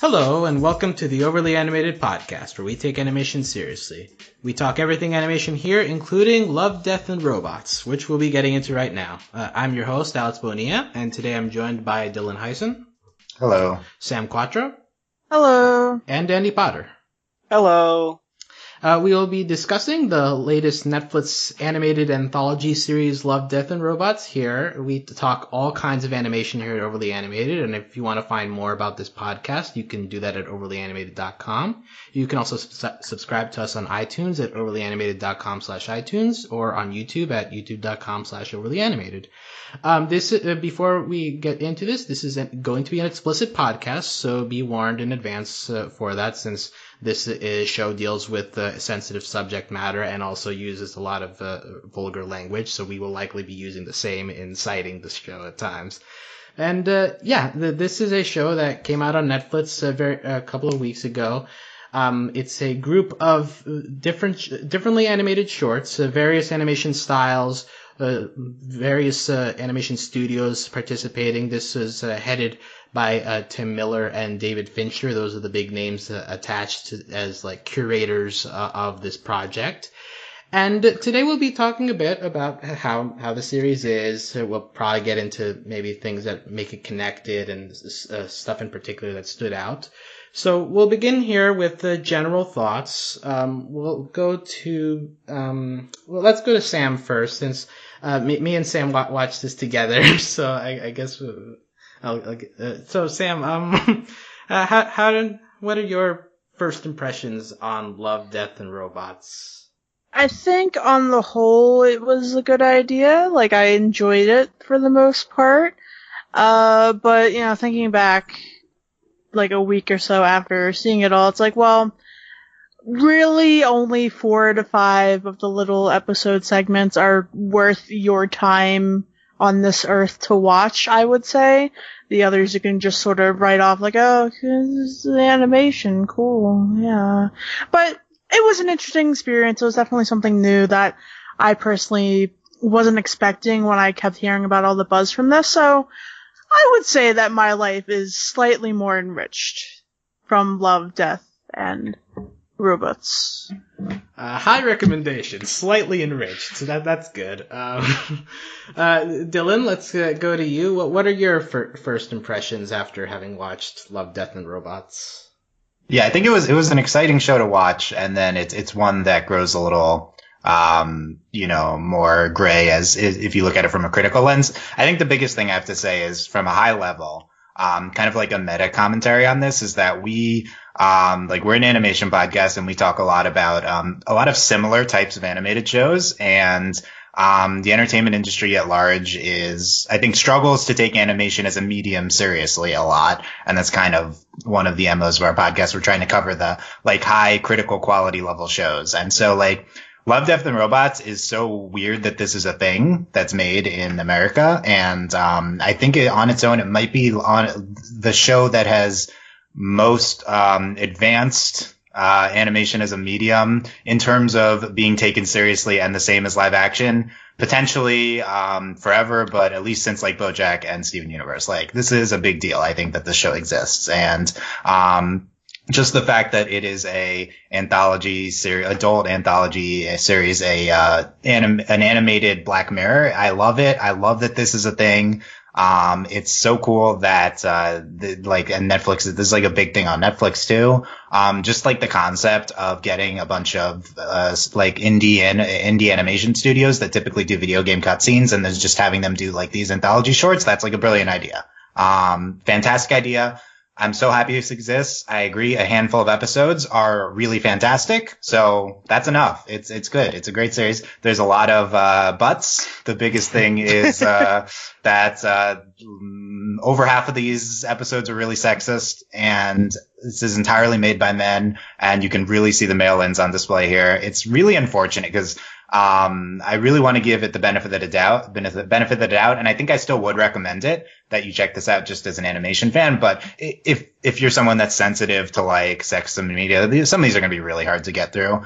Hello, and welcome to the Overly Animated Podcast, where we take animation seriously. We talk everything animation here, including Love, Death, and Robots, which we'll be getting into right now. I'm your host, Alex Bonilla, and today I'm joined by Dylan Hysen. Hello. Sam Quattro. Hello. And Andy Potter. Hello. We will be discussing the latest Netflix animated anthology series, Love, Death, and Robots here. We talk all kinds of animation here at Overly Animated, and if you want to find more about this podcast, you can do that at overlyanimated.com. You can also subscribe to us on iTunes at overlyanimated.com/iTunes or on YouTube at youtube.com/overlyanimated. Before we get into this is going to be an explicit podcast, so be warned in advance for that, since this show deals with sensitive subject matter and also uses a lot of vulgar language, so we will likely be using the same in citing the show at times. And this is a show that came out on Netflix a couple of weeks ago. It's a group of differently animated shorts, various animation styles, various animation studios participating. This is headed by Tim Miller and David Fincher. Those are the big names attached as like curators of this project. And today we'll be talking a bit about how the series is. We'll probably get into maybe things that make it connected and stuff in particular that stood out. So we'll begin here with the general thoughts. Let's go to Sam first, since me and Sam watched this together. So I guess so Sam, what are your first impressions on Love, Death, and Robots? I think on the whole it was a good idea. Like, I enjoyed it for the most part. But, thinking back like a week or so after seeing it all, it's like, well, really only 4 to 5 of the little episode segments are worth your time on this earth to watch, I would say. The others you can just sort of write off like, oh, this is the animation, cool, yeah. But it was an interesting experience. It was definitely something new that I personally wasn't expecting when I kept hearing about all the buzz from this, so I would say that my life is slightly more enriched from Love, Death, and Robots. High recommendation, slightly enriched. So that's good. Dylan, let's go to you. What are your first impressions after having watched Love, Death, and Robots? Yeah, I think it was an exciting show to watch, and then it's one that grows a little more gray if you look at it from a critical lens. I think the biggest thing I have to say is, from a high level, kind of like a meta commentary on this, is that we're an animation podcast, and we talk a lot about a lot of similar types of animated shows, and the entertainment industry at large I think struggles to take animation as a medium seriously a lot, and that's kind of one of the MOs of our podcast. We're trying to cover the high critical quality level shows, and so Love, Death, and Robots is so weird that this is a thing that's made in America. And I think on its own, it might be on the show that has most advanced animation as a medium in terms of being taken seriously, and the same as live action, potentially forever, but at least since BoJack and Steven Universe. This is a big deal, I think, that this show exists. And just the fact that it is an adult anthology series, an animated Black Mirror. I love it. I love that this is a thing. It's so cool that, and Netflix, this is a big thing on Netflix too. Just the concept of getting a bunch of, indie animation studios that typically do video game cutscenes, and then just having them do these anthology shorts. That's a brilliant idea. Fantastic idea. I'm so happy this exists. I agree. A handful of episodes are really fantastic. So that's enough. It's good. It's a great series. There's a lot of butts. The biggest thing is that over half of these episodes are really sexist, and this is entirely made by men, and you can really see the male ends on display here. It's really unfortunate because I really want to give it the benefit of the doubt, and I think I still would recommend it, that you check this out just as an animation fan. But if you're someone that's sensitive to sex and media, some of these are going to be really hard to get through.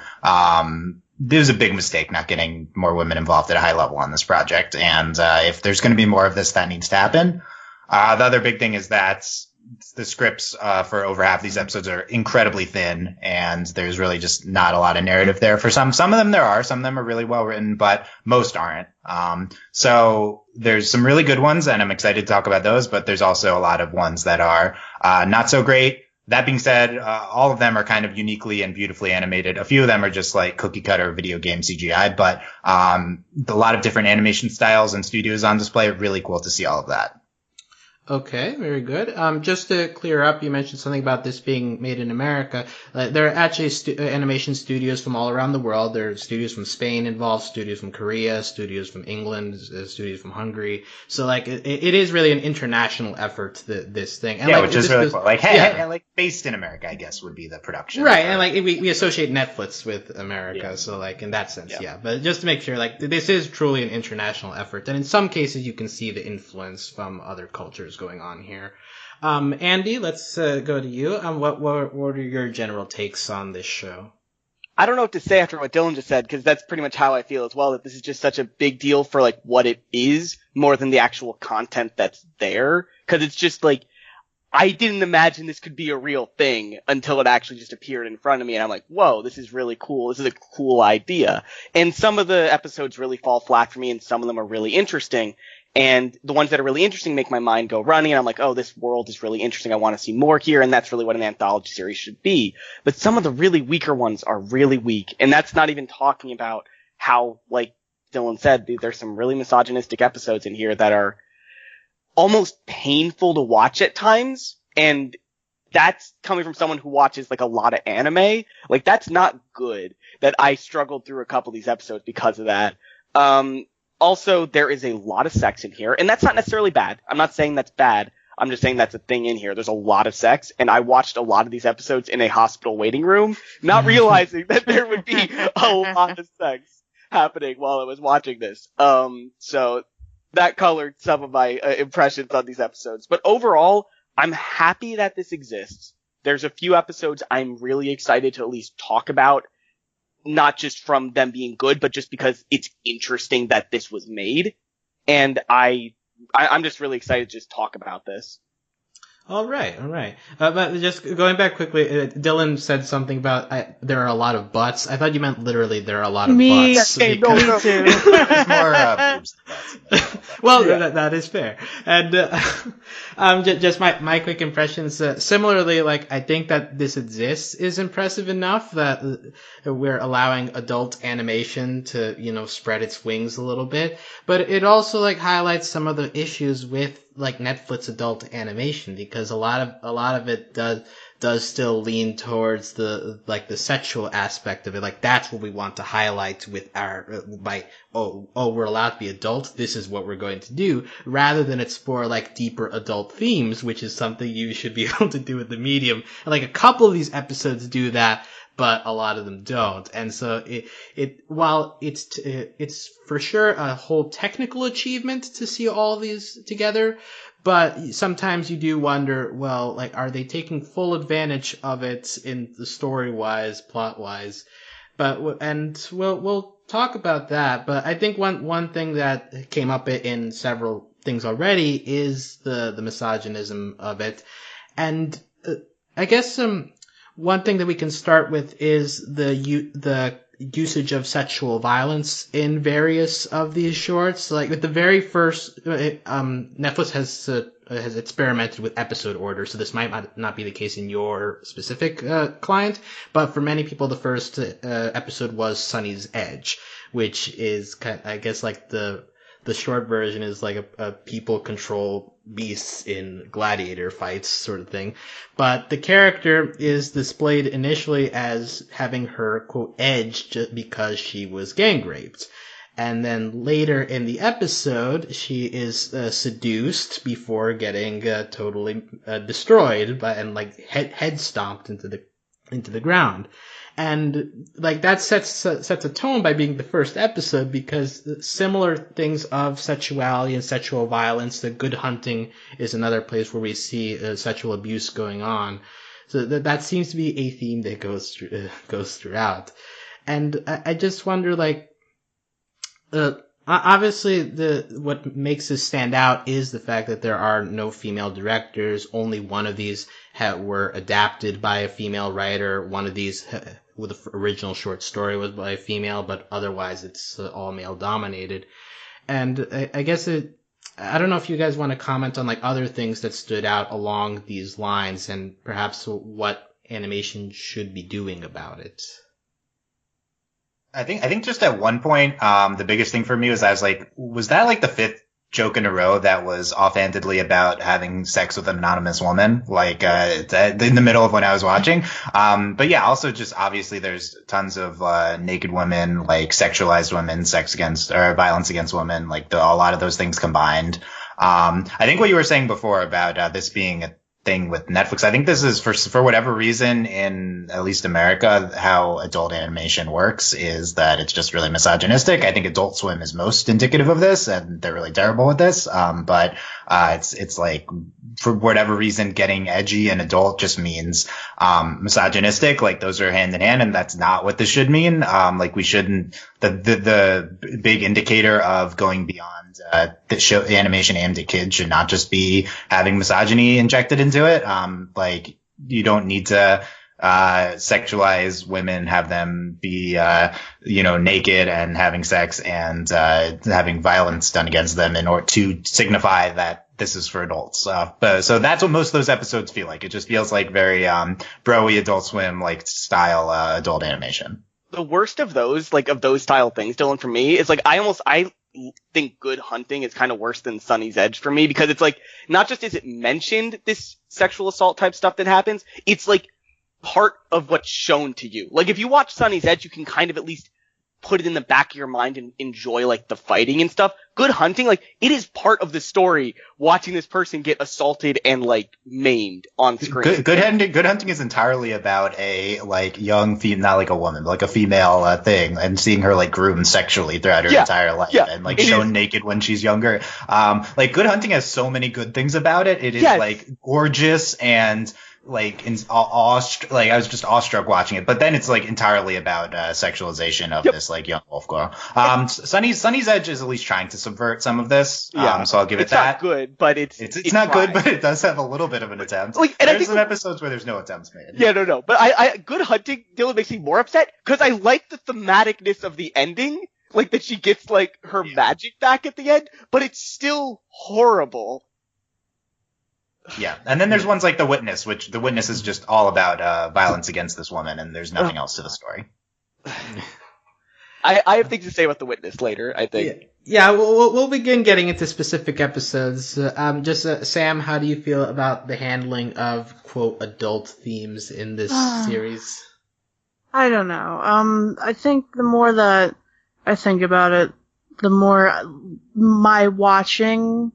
There's a big mistake not getting more women involved at a high level on this project. And if there's going to be more of this, that needs to happen. The other big thing is that the scripts for over half these episodes are incredibly thin, and there's really just not a lot of narrative there for some. Some of them there are. Some of them are really well written, but most aren't. So there's some really good ones, and I'm excited to talk about those, but there's also a lot of ones that are not so great. That being said, all of them are kind of uniquely and beautifully animated. A few of them are just like cookie cutter video game CGI, but a lot of different animation styles and studios on display. Really cool to see all of that. Okay, very good. Just to clear up, you mentioned something about this being made in America. There are actually animation studios from all around the world. There are studios from Spain involved, studios from Korea, studios from England, studios from Hungary. So, like, it is really an international effort, this thing. And, yeah, like, which is really cool. Like, hey, yeah. like, based in America, I guess, would be the production. Right, and, like, we associate Netflix with America, Yeah. so, like, in that sense, yeah. But just to make sure, like, this is truly an international effort. And in some cases, you can see the influence from other cultures going on here. Andy, let's go to you. What are your general takes on this show? I don't know what to say after what Dylan just said, because that's pretty much how I feel as well, that this is just such a big deal for, like, what it is, more than the actual content that's there. Because it's just, like, I didn't imagine this could be a real thing until it actually just appeared in front of me, and I'm like, whoa, this is really cool. This is a cool idea. And some of the episodes really fall flat for me, and some of them are really interesting. And the ones that are really interesting make my mind go running, and I'm like, oh, this world is really interesting. I want to see more here, and that's really what an anthology series should be. But some of the really weaker ones are really weak, and that's not even talking about how, like Dylan said, there's some really misogynistic episodes in here that are almost painful to watch at times, and that's coming from someone who watches, like, a lot of anime. Like, that's not good, that I struggled through a couple of these episodes because of that. Also, there is a lot of sex in here, and that's not necessarily bad. I'm not saying that's bad. I'm just saying that's a thing in here. There's a lot of sex, and I watched a lot of these episodes in a hospital waiting room, not realizing that there would be a lot of sex happening while I was watching this. So that colored some of my impressions on these episodes. But overall, I'm happy that this exists. There's a few episodes I'm really excited to at least talk about, not just from them being good, but just because it's interesting that this was made. And I'm just really excited to just talk about this. All right. But just going back quickly, Dylan said something about there are a lot of butts. I thought you meant literally there are a lot of butts. Me too. It's more boobs than butts. Well, yeah. that is fair. And just my quick impressions. Similarly, like, I think that this exists is impressive enough that we're allowing adult animation to spread its wings a little bit. But it also, like, highlights some of the issues with, like, Netflix adult animation, because a lot of it does still lean towards the sexual aspect of it. Like, that's what we want to highlight with we're allowed to be adult, this is what we're going to do, rather than explore, like, deeper adult themes, which is something you should be able to do with the medium. And, like, a couple of these episodes do that, but a lot of them don't. And so while it's for sure a whole technical achievement to see all these together, but sometimes you do wonder, well, like, are they taking full advantage of it in the story-wise, plot-wise? And we'll talk about that. But I think one thing that came up in several things already is the misogynism of it. And I guess one thing that we can start with is the usage of sexual violence in various of these shorts. Like, with the very first, Netflix has experimented with episode order, so this might not be the case in your specific client, but for many people, the first episode was Sunny's Edge, which is I guess, like, the short version is like a people control beasts in gladiator fights sort of thing. But the character is displayed initially as having her, quote, edge just because she was gang raped. And then later in the episode, she is seduced before getting totally destroyed and like head stomped into the ground. And, like, that sets a tone by being the first episode, because similar things of sexuality and sexual violence, the Good Hunting is another place where we see sexual abuse going on. So that seems to be a theme that goes throughout. And I just wonder, like, Obviously, what makes this stand out is the fact that there are no female directors. Only one of these were adapted by a female writer. One of these, with the original short story, was by a female, but otherwise it's all male dominated. And I guess I don't know if you guys want to comment on like other things that stood out along these lines, and perhaps what animation should be doing about it. I think just at one point, the biggest thing for me was I was like, was that like the fifth joke in a row that was offhandedly about having sex with an anonymous woman, like, in the middle of when I was watching. But yeah, also just obviously there's tons of, naked women, like sexualized women, violence against women, like a lot of those things combined. I think what you were saying before about, this being a thing with Netflix. I think this is for whatever reason in at least America, how adult animation works is that it's just really misogynistic. I think Adult Swim is most indicative of this, and they're really terrible with this. But it's like for whatever reason, getting edgy and adult just means misogynistic. Like those are hand in hand, and that's not what this should mean. Like we shouldn't. The big indicator of going beyond the show animation aimed at kids should not just be having misogyny injected into it. Like you don't need to sexualize women, have them be naked and having sex and having violence done against them in order to signify that this is for adults. So that's what most of those episodes feel like. It just feels like very bro-y Adult Swim like style adult animation. The worst of those, like of those style things, Dylan, for me, is like I think Good Hunting is kind of worse than Sunny's Edge for me, because it's like, not just is it mentioned, this sexual assault type stuff that happens, it's like part of what's shown to you. Like if you watch Sunny's Edge, you can kind of at least put it in the back of your mind and enjoy like the fighting and stuff. Good Hunting, like it is part of the story watching this person get assaulted and like maimed on screen. Good Hunting is entirely about a like young female, not like a woman, but like a female thing, and seeing her like groomed sexually throughout her entire life, and like shown naked when she's younger. Like Good Hunting has so many good things about it. It is like gorgeous and like I was just awestruck watching it, but then it's like entirely about sexualization of this like young wolf girl. Sunny's Edge is at least trying to subvert some of this. So I'll give it that. It's not good, but it's not good, but it does have a little bit of an attempt. Like, and there's some episodes where there's no attempts made. Yeah, no. But I Good Hunting, Dylan, makes me more upset because I like the thematicness of the ending, like that she gets like her magic back at the end, but it's still horrible. Yeah, and then there's ones like The Witness, which The Witness is just all about violence against this woman, and there's nothing else to the story. I have things to say about The Witness later, I think. Yeah, we'll begin getting into specific episodes. Sam, how do you feel about the handling of, quote, adult themes in this series? I don't know. I think the more that I think about it, the more my watching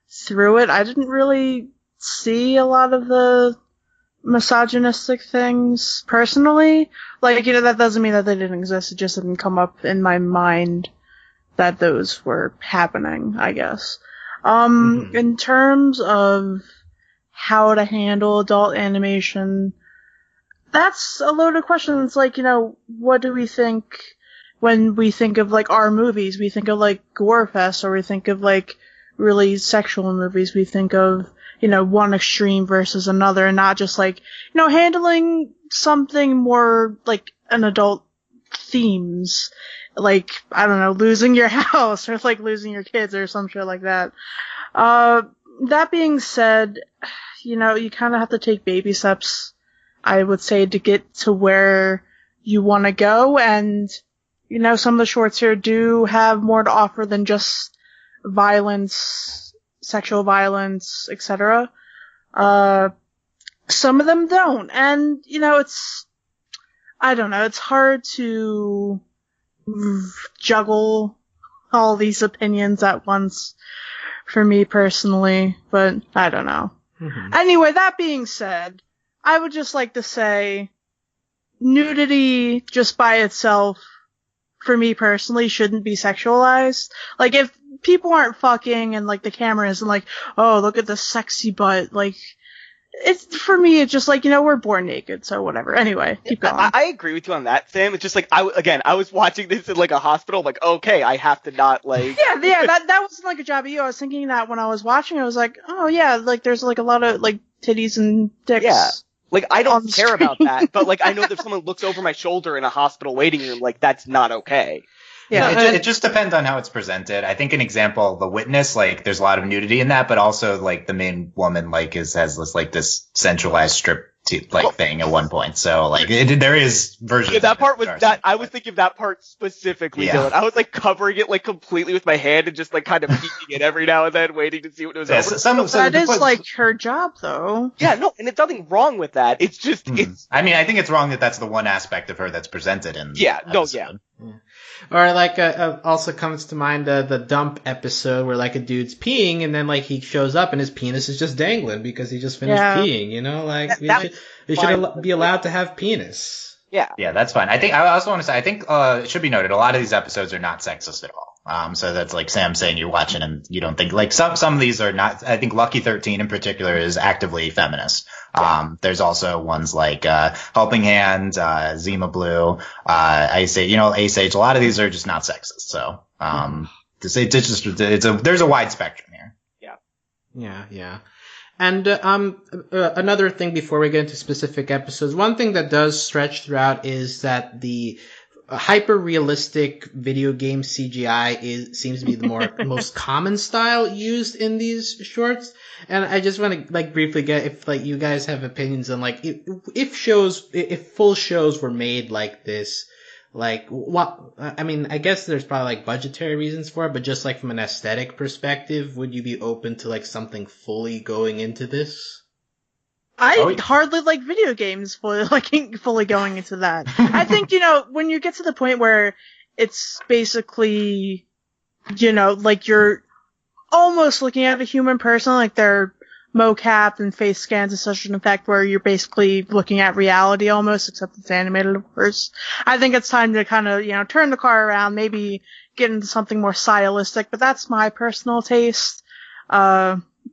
through it, I didn't really see a lot of the misogynistic things personally. Like, that doesn't mean that they didn't exist. It just didn't come up in my mind that those were happening, I guess. In terms of how to handle adult animation, that's a loaded question. It's like, what do we think when we think of like our movies? We think of like gore fest, or we think of like really sexual movies. We think of one extreme versus another, and not just like, handling something more like an adult themes, like, I don't know, losing your house, or like losing your kids, or some shit like that. That being said, you kind of have to take baby steps, I would say, to get to where you want to go, and, some of the shorts here do have more to offer than just violence, sexual violence, etc. Some of them don't, and I don't know, it's hard to juggle all these opinions at once for me personally, but I don't know. Anyway, that being said, I would just like to say nudity just by itself, for me personally, shouldn't be sexualized. Like, if people aren't fucking and like the camera isn't like, oh, look at the sexy butt, like, it's for me. It's just like, we're born naked, so whatever. Anyway, keep going. I agree with you on that, Sam. It's just like I was watching this in like a hospital. I'm like, okay, I have to not like. Yeah. That wasn't like a job of you. I was thinking that when I was watching, I was like, oh yeah, like there's like a lot of like titties and dicks. Yeah. Like, I on don't the care screen. about that, but like, I know that if someone looks over my shoulder in a hospital waiting room, like, that's not okay. Yeah. It just depends on how it's presented. I think an example, The Witness, like there's a lot of nudity in that, but also like the main woman like has this centralized strip thing at one point. So like there is versions. Yeah, that of part was it, that I was thinking of that part specifically, Yeah. Dylan. I was like covering it like completely with my hand and just like kind of peeking it every now and then, waiting to see what it was Yeah, over. That is like her job, though. Yeah, no, and it's nothing wrong with that. It's just it's. I mean, I think it's wrong that that's the one aspect of her that's presented in. Yeah, the no, episode. Yeah. Or like also comes to mind the dump episode where like a dude's peeing and then like he shows up and his penis is just dangling because he just finished peeing. Like we should be allowed to have penis. Yeah, that's fine. I also want to say, I think it should be noted, a lot of these episodes are not sexist at all. So that's like Sam saying you're watching and you don't think like some of these are not. I think Lucky 13 in particular is actively feminist. There's also ones like Helping Hand, Zima Blue, Ice Age. Ace Age. A lot of these are just not sexist. So there's a wide spectrum here. Yeah. And another thing before we get into specific episodes, one thing that does stretch throughout is that the hyper-realistic video game CGI seems to be the most common style used in these shorts. And I just want to like briefly get if like you guys have opinions on like if full shows were made like this, like what, I mean, I guess there's probably like budgetary reasons for it, but just like from an aesthetic perspective, would you be open to like something fully going into this? I hardly like video games fully going into that. I think, when you get to the point where it's basically, like you're almost looking at a human person, like they're mocap and face scans to such an effect where you're basically looking at reality almost, except it's animated, of course. I think it's time to kind of, turn the car around, maybe get into something more stylistic, but that's my personal taste.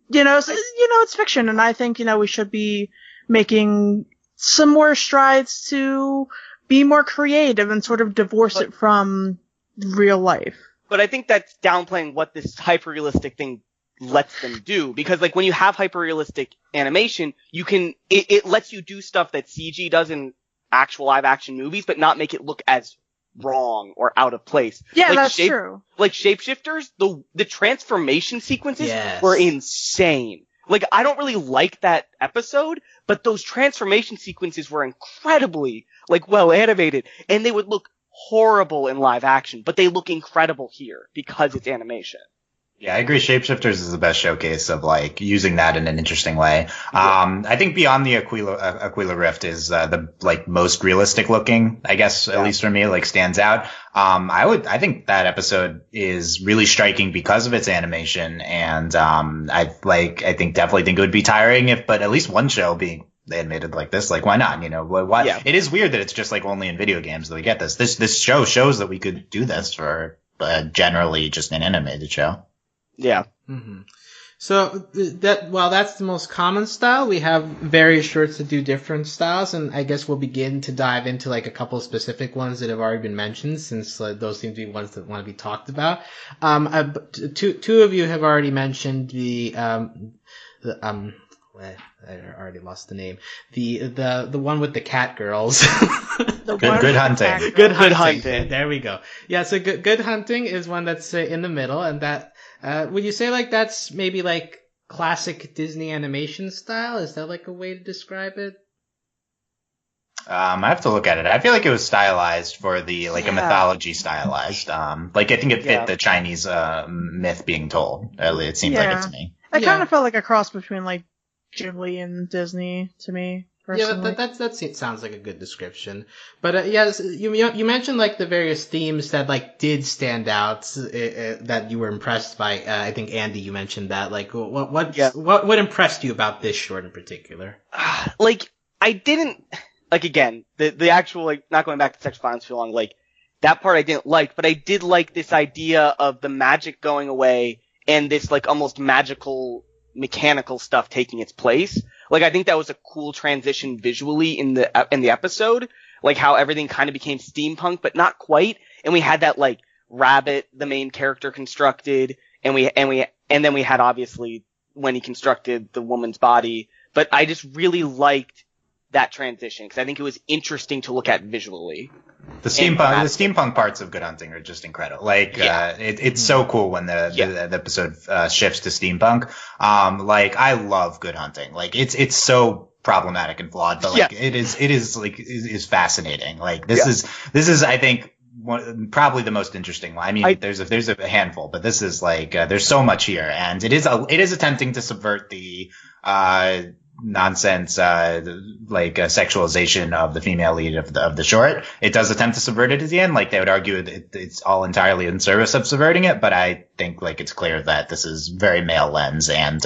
It's fiction, and I think, we should be making some more strides to be more creative and sort of divorce it from real life. But I think that's downplaying what this hyper-realistic thing lets them do, because like when you have hyper-realistic animation, it lets you do stuff that CG does in actual live-action movies, but not make it look as wrong or out of place. Yeah, that's true. Like Shapeshifters, the transformation sequences were insane. Like, I don't really like that episode, but those transformation sequences were incredibly, like, well animated, and they would look horrible in live action, but they look incredible here because it's animation. Yeah, I agree. Shapeshifters is the best showcase of like using that in an interesting way. I think Beyond the Aquila Rift is the like most realistic looking, I guess, at least for me, like stands out. I think that episode is really striking because of its animation, and definitely think it would be tiring but at least one show being animated like this, like why not? Why? Yeah. It is weird that it's just like only in video games that we get this. This show shows that we could do this for generally just an animated show. Yeah. Mm-hmm. So that's the most common style. We have various shorts that do different styles, and I guess we'll begin to dive into like a couple of specific ones that have already been mentioned, since those seem to be ones that want to be talked about. Two of you have already mentioned I already lost the name. The one with the cat girls. Good hunting. Good hunting. There we go. Yeah, so good hunting is one that's in the middle, and that would you say like that's maybe like classic Disney animation style? Is that like a way to describe it? I have to look at it. I feel like it was stylized for the like a mythology stylized. Like I think it fit the Chinese myth being told. It seemed like it to me. It kind of felt like a cross between like Ghibli and Disney to me. Personally. Yeah, that sounds like a good description. But yes, you mentioned like the various themes that like did stand out that you were impressed by. I think Andy, you mentioned that. Like, what impressed you about this short in particular? Like, I didn't like again the actual like not going back to sex violence too long. Like that part I didn't like, but I did like this idea of the magic going away and this like almost magical mechanical stuff taking its place. Like, I think that was a cool transition visually in the episode. Like, how everything kind of became steampunk, but not quite. And we had that, like, rabbit, the main character constructed, and then we had, obviously, when he constructed the woman's body. But I just really liked that transition, because I think it was interesting to look at visually. The steampunk parts of Good Hunting are just incredible. Like, it's so cool when the episode shifts to steampunk. Like, I love Good Hunting. Like, it's so problematic and flawed, but like, it is fascinating. Like, this is, I think, probably the most interesting one. I mean, there's a handful, but this is like, there's so much here, and it is attempting to subvert the, nonsense, sexualization of the female lead of the short. It does attempt to subvert it at the end. Like, they would argue it's all entirely in service of subverting it, but I think, like, it's clear that this is very male lens, and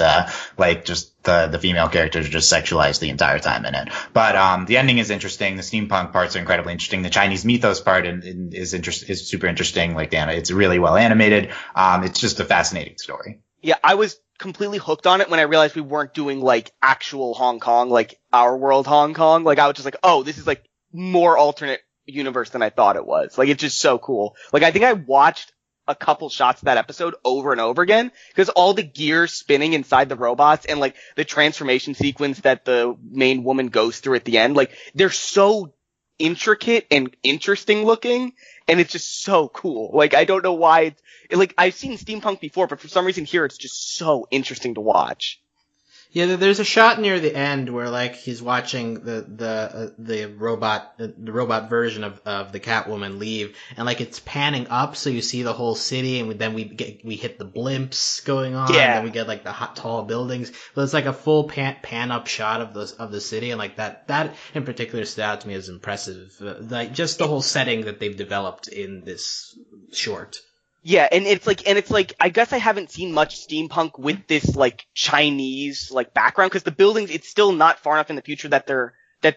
just the female characters are just sexualized the entire time in it. But the ending is interesting. The steampunk parts are incredibly interesting. The Chinese mythos part is super interesting. Like, it's really well animated. It's just a fascinating story. Yeah, I was completely hooked on it when I realized we weren't doing, like, actual Hong Kong, like, our world Hong Kong. Like, I was just like, oh, this is, like, more alternate universe than I thought it was. Like, it's just so cool. Like, I think I watched a couple shots of that episode over and over again, because all the gears spinning inside the robots and, like, the transformation sequence that the main woman goes through at the end, like, they're so intricate and interesting looking, and it's just so cool. Like, I don't know why like, I've seen steampunk before, but for some reason here it's just so interesting to watch. Yeah, there's a shot near the end where, like, he's watching the robot version of the Catwoman leave, and, like, it's panning up, so you see the whole city, and then we hit the blimps going on, and then we get, like, the tall buildings. But it's like a full pan up shot of the city, and, like, that in particular stood out to me as impressive. Like, just the whole setting that they've developed in this short. Yeah, and it's like, I guess I haven't seen much steampunk with this, like, Chinese, like, background, because the buildings, it's still not far enough in the future that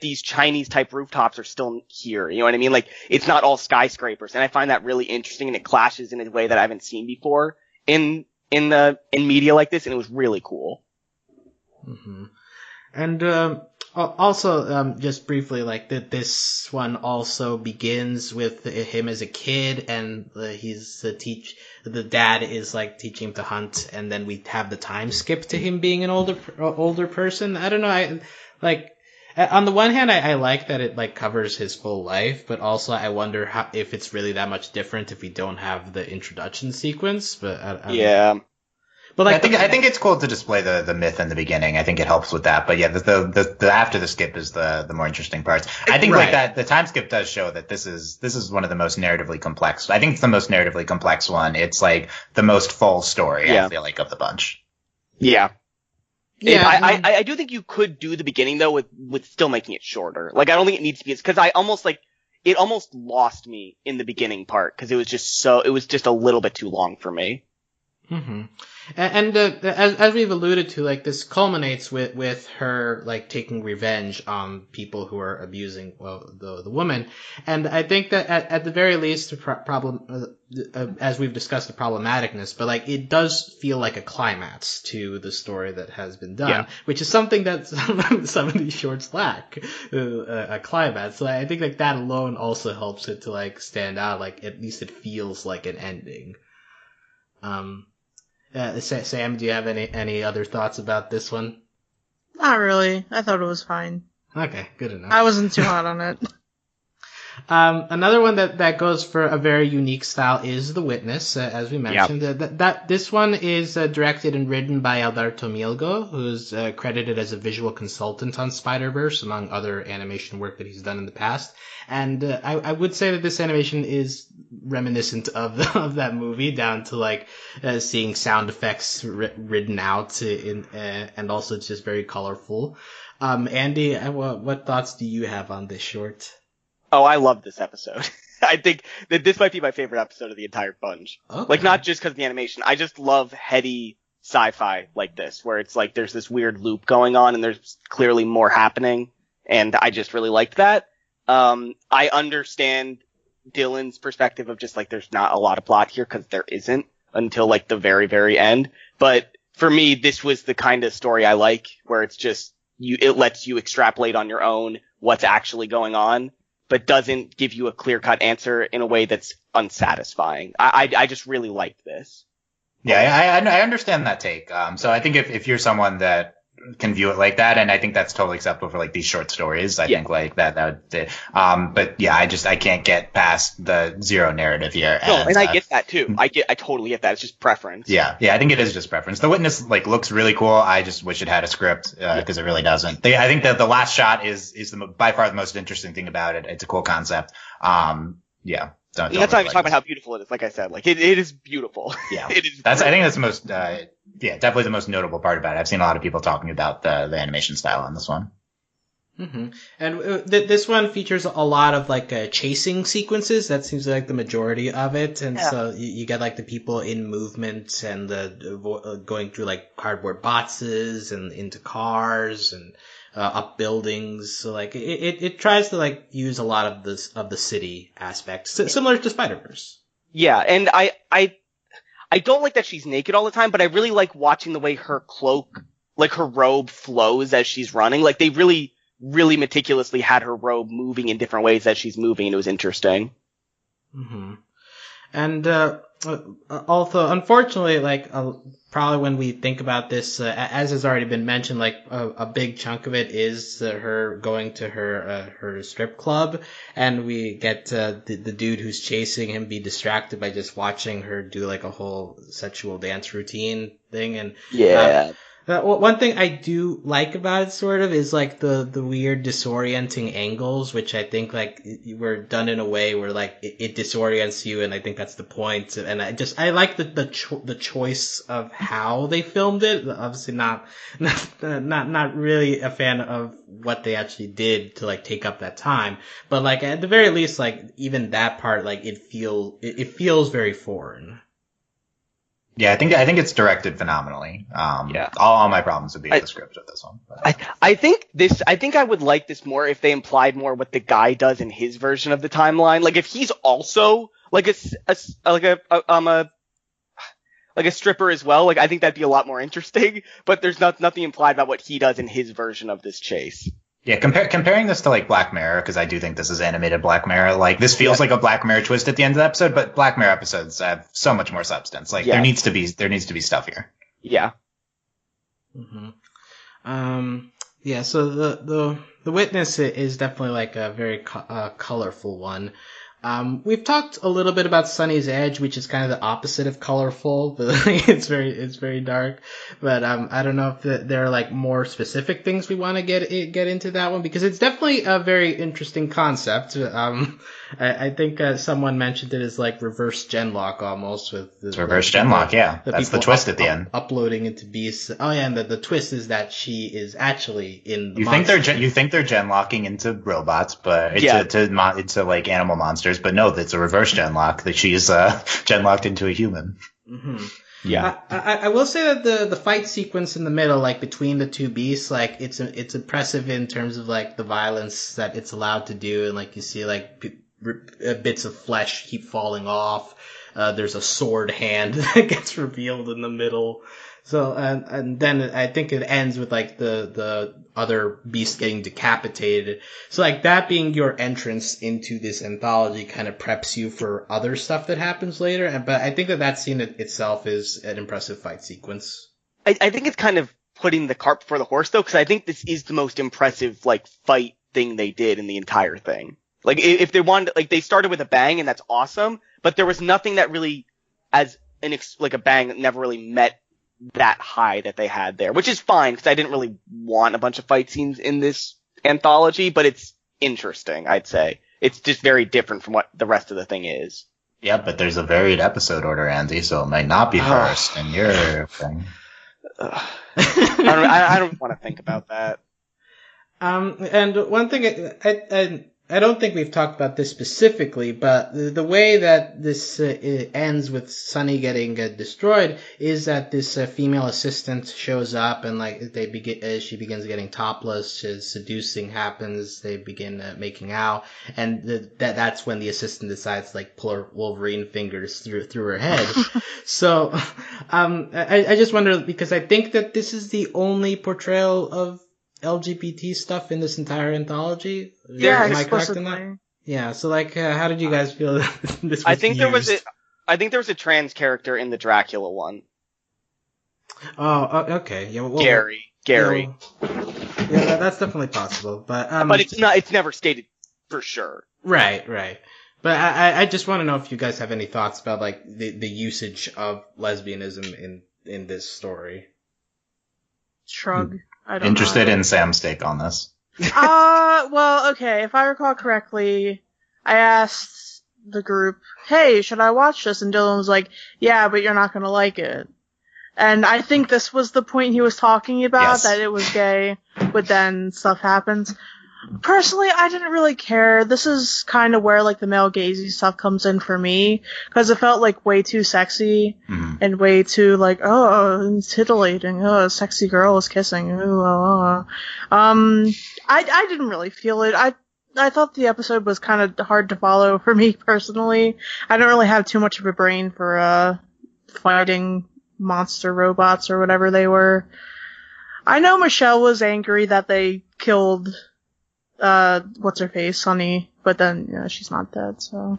these Chinese type rooftops are still here. You know what I mean? Like, it's not all skyscrapers, and I find that really interesting, and it clashes in a way that I haven't seen before in media like this, and it was really cool. Mm-hmm. And, also, just briefly, like, this one also begins with him as a kid, and the dad is, like, teaching him to hunt, and then we have the time skip to him being an older person. I don't know, on the one hand, I like that it, like, covers his full life, but also I wonder if it's really that much different if we don't have the introduction sequence, but yeah. But, like, I think it's cool to display the myth in the beginning. I think it helps with that. But yeah, the after the skip is the more interesting parts. I think like that the time skip does show that this is one of the most narratively complex. I think it's the most narratively complex one. It's like the most full story, I feel like, of the bunch. Yeah. Yeah. I do think you could do the beginning though with still making it shorter. Like, I don't think it needs to be, because it almost lost me in the beginning part, because it was just a little bit too long for me. Mm-hmm. And as we've alluded to, like, this culminates with her, like, taking revenge on people who are abusing, well, the woman. And I think that at the very least, the problem, as we've discussed, the problematicness, but, like, it does feel like a climax to the story that has been done, which is something that some of these shorts lack, a climax. So I think, like, that alone also helps it to, like, stand out. Like, at least it feels like an ending. Sam, do you have any other thoughts about this one? Not really. I thought it was fine. Okay, good enough. I wasn't too hot on it. Another one that goes for a very unique style is The Witness, as we mentioned. This one is directed and written by Alberto Mielgo, who's credited as a visual consultant on Spider-Verse, among other animation work that he's done in the past. And I would say that this animation is reminiscent of that movie, down to, like, seeing sound effects written out, and also it's just very colorful. Andy, what thoughts do you have on this short? Oh, I love this episode. I think that this might be my favorite episode of the entire bunch. Okay. Like, not just because of the animation. I just love heady sci-fi like this, where it's like there's this weird loop going on and there's clearly more happening. And I just really liked that. I understand Dylan's perspective of just, like, there's not a lot of plot here, because there isn't until, like, the very, very end. But for me, this was the kind of story I like, where it's just it lets you extrapolate on your own what's actually going on, but doesn't give you a clear-cut answer in a way that's unsatisfying. I just really liked this. Yeah, I understand that take. So I think if you're someone that can view it like that, and I think that's totally acceptable for like these short stories. I think like that would, but yeah, I can't get past the zero narrative here. And I get that too. I totally get that. It's just preference. Yeah, I think it is just preference. The Witness like looks really cool. I just wish it had a script, because it really doesn't. I think that the last shot is by far the most interesting thing about it. It's a cool concept. Yeah. That's why I'm talking about how beautiful it is. Like I said, like it is beautiful. Yeah, it is. I think that's the most, definitely the most notable part about it. I've seen a lot of people talking about the animation style on this one. Mm-hmm. And this one features a lot of like chasing sequences. That seems like the majority of it. And so you get like the people in movement and going through like cardboard boxes and into cars and up buildings. So like it tries to like use a lot of the city aspect, similar to Spider-Verse. Yeah, and I don't like that she's naked all the time, but I really like watching the way her cloak, like her robe, flows as she's running. Like they really meticulously had her robe moving in different ways as she's moving, and it was interesting. Mm-hmm. And also, unfortunately, like probably when we think about this, as has already been mentioned, like a big chunk of it is her going to her strip club, and we get the dude who's chasing him be distracted by just watching her do like a whole sexual dance routine thing, and one thing I do like about it sort of is like the weird disorienting angles, which I think like were done in a way where like it disorients you, and I think that's the point. And I like the choice of how they filmed it. Obviously not really a fan of what they actually did to like take up that time, but like at the very least, like even that part, like it feels very foreign. Yeah, I think it's directed phenomenally. All my problems would be with the script of this one. I think I would like this more if they implied more what the guy does in his version of the timeline. Like if he's also like a stripper as well. Like I think that'd be a lot more interesting. But there's nothing implied about what he does in his version of this chase. Yeah, comparing this to like Black Mirror, because I do think this is animated Black Mirror. Like this feels like a Black Mirror twist at the end of the episode, but Black Mirror episodes have so much more substance. Like there needs to be stuff here. Yeah. Mm-hmm. Yeah. So the Witness is definitely like a very colorful one. We've talked a little bit about Sunny's Edge, which is kind of the opposite of colorful, but it's very dark. But I don't know if there are like more specific things we want to get into that one, because it's definitely a very interesting concept. I think someone mentioned it as like reverse genlock almost with it's reverse genlock, yeah. That's the twist at the end. Uploading into beasts. Oh yeah, and the twist is that she is actually in the you think they're genlocking into robots, but into like animal monsters, but no, it's a reverse genlock that she is genlocked into a human. Mm-hmm. Yeah. I will say that the fight sequence in the middle, like between the two beasts, like it's impressive in terms of like the violence that it's allowed to do, and like you see like bits of flesh keep falling off. There's a sword hand that gets revealed in the middle. So and then I think it ends with like the other beast getting decapitated. So like that being your entrance into this anthology kind of preps you for other stuff that happens later. But I think that scene itself is an impressive fight sequence. I think it's kind of putting the cart before the horse though, because I think this is the most impressive like fight thing they did in the entire thing. Like if they wanted, like they started with a bang and that's awesome, but there was nothing that really, like a bang that never really met that high that they had there, which is fine because I didn't really want a bunch of fight scenes in this anthology, but it's interesting, I'd say. It's just very different from what the rest of the thing is. Yeah, but there's a varied episode order, Andy, so it might not be first in your thing. I don't want to think about that. And one thing I don't think we've talked about this specifically, but the way that this ends with Sunny getting destroyed is that this female assistant shows up and like they begin. She begins getting topless. Seducing happens. They begin making out, and that's when the assistant decides to like pull her Wolverine fingers through her head. So, I just wonder because I think that this is the only portrayal of LGBT stuff in this entire anthology. Yeah, Am I correct in that? explicitly. Yeah. So, like, how did you guys feel that this was I think used? I think there was a trans character in the Dracula one. Oh, okay. Yeah. Well, Gary. Yeah, that's definitely possible. But it's not. It's never stated for sure. Right. But I just want to know if you guys have any thoughts about like the usage of lesbianism in this story. Shrug. I don't Interested know. in Sam's take on this. Well, okay, if I recall correctly, I asked the group, hey, should I watch this? And Dylan was like, yeah, but you're not gonna like it. And I think this was the point he was talking about, Yes. that it was gay, but then stuff happens. Personally, I didn't really care. This is kind of where, like, the male gazy stuff comes in for me, because it felt, like, way too sexy, and way too, like, oh, titillating, oh, a sexy girl is kissing, ooh, I didn't really feel it. I thought the episode was kind of hard to follow for me, personally. I don't really have too much of a brain for, fighting monster robots or whatever they were. I know Michelle was angry that they killed what's her face, Sunny, but then she's not dead, so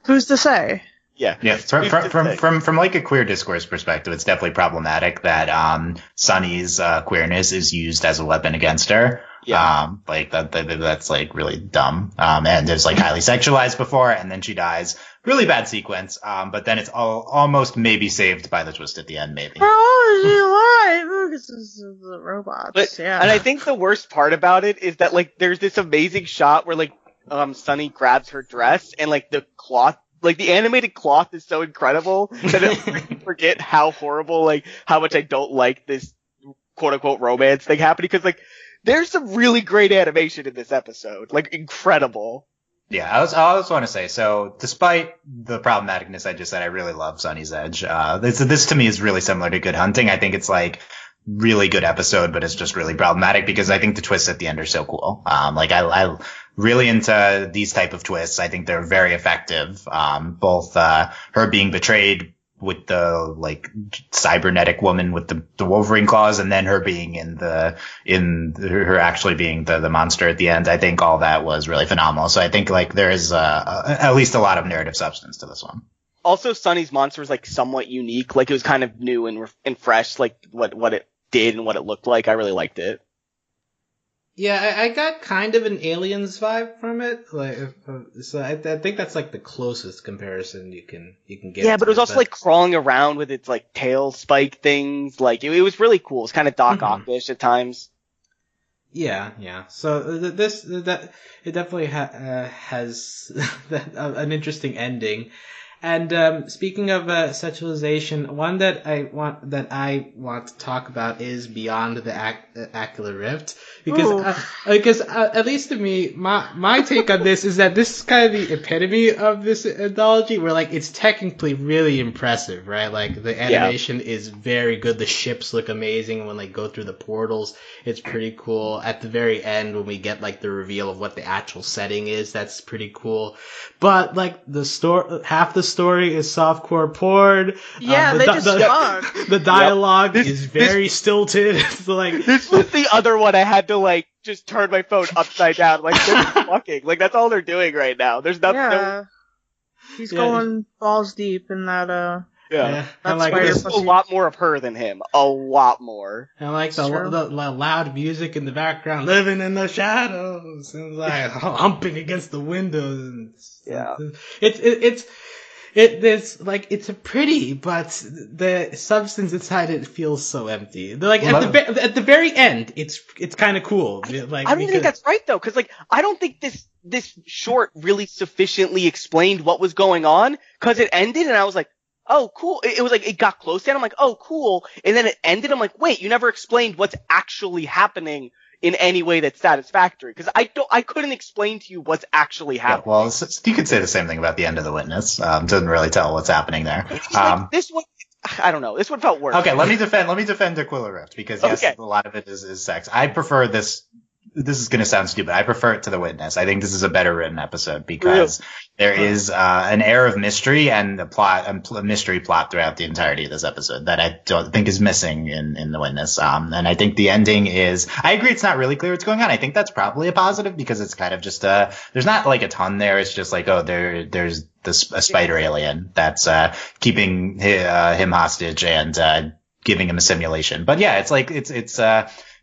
who's to say? Yeah. From like a queer discourse perspective, it's definitely problematic that Sunny's queerness is used as a weapon against her. Yeah. Like that's like really dumb. And it's like highly sexualized before, and then she dies. Really bad sequence. But then it's almost maybe saved by the twist at the end, maybe. Oh, is she alive? Because this is the robots. But, yeah. And I think the worst part about it is that like there's this amazing shot where like Sunny grabs her dress and like the cloth, like the animated cloth is so incredible that it makes me forget how horrible, like how much I don't like this quote unquote romance thing happening, because like there's some really great animation in this episode, like incredible. Yeah, I also want to say, so despite the problematicness I just said, I really love Sunny's Edge. This to me is really similar to Good Hunting. I think it's like really good episode, but it's just really problematic because I think the twists at the end are so cool. Like I really into these type of twists. I think they're very effective. Both, her being betrayed with the like cybernetic woman with the Wolverine claws, and then her being her actually being the monster at the end. I think all that was really phenomenal. So I think like there is at least a lot of narrative substance to this one. Also, Sunny's monster was like somewhat unique. Like it was kind of new and fresh, like what it did and what it looked like. I really liked it. Yeah, I got kind of an Aliens vibe from it. Like, so I think that's like the closest comparison you can get. Yeah, but it was also like crawling around with its like tail spike things. Like it was really cool. It's kind of Doc Ock-ish at times. Yeah. So it definitely has an interesting ending. And speaking of sexualization, one that I want to talk about is Beyond the Ocular Rift, because at least to me, my take on this is that this is kind of the epitome of this anthology, where like it's technically really impressive, right? Like the animation is very good, the ships look amazing when they go through the portals. It's pretty cool. At the very end, when we get like the reveal of what the actual setting is, that's pretty cool. But like half the story is softcore porn. Yeah, they just suck. The dialogue is very stilted. So like this was the other one I had to like just turn my phone upside down. Like they're just fucking. Like that's all they're doing right now. There's nothing. Yeah. He's going balls deep in that. Yeah. And like there's a lot more of her than him. A lot more. And like the loud music in the background, living in the shadows, and like humping against the windows. And it's like it's a pretty, but the substance inside it feels so empty. Like at the very end, it's kind of cool. Like I don't think that's right though, because like I don't think this short really sufficiently explained what was going on, because it ended and I was like, oh, cool. It was like, it got close to it. I'm like, oh, cool. And then it ended. I'm like, wait, you never explained what's actually happening in any way that's satisfactory. Because I couldn't explain to you what's actually happening. Yeah, well, you could say the same thing about the end of The Witness. Doesn't really tell what's happening there. Like, this one, I don't know. This one felt worse. Okay, let me defend Aquila Rift, because yes, a lot of it is sex. I prefer this. This is going to sound stupid. I prefer it to The Witness. I think this is a better written episode because there is an air of mystery and a mystery plot throughout the entirety of this episode that I don't think is missing in The Witness. And I think the ending is, I agree it's not really clear what's going on. I think that's probably a positive because it's kind of just there's not like a ton there. It's just like, there's a spider alien that's keeping him hostage and giving him a simulation. But yeah, it's like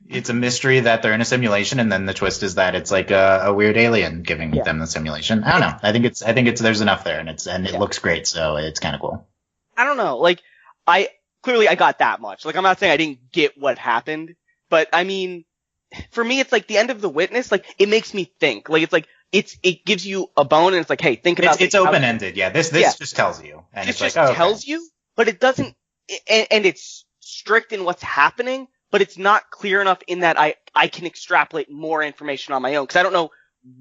it's a mystery that they're in a simulation, and then the twist is that it's like a weird alien giving them the simulation. I don't know. I think it's there's enough there, and it looks great, so it's kind of cool. I don't know. Like, I got that much. Like, I'm not saying I didn't get what happened, but I mean, for me, it's like the end of The Witness. Like, it makes me think. Like, it's like it gives you a bone, and it's like, hey, think about. It's open ended. Yeah, this just tells you, and it's just like, tells you, but it doesn't, and it's strict in what's happening. But it's not clear enough in that I can extrapolate more information on my own. Cause I don't know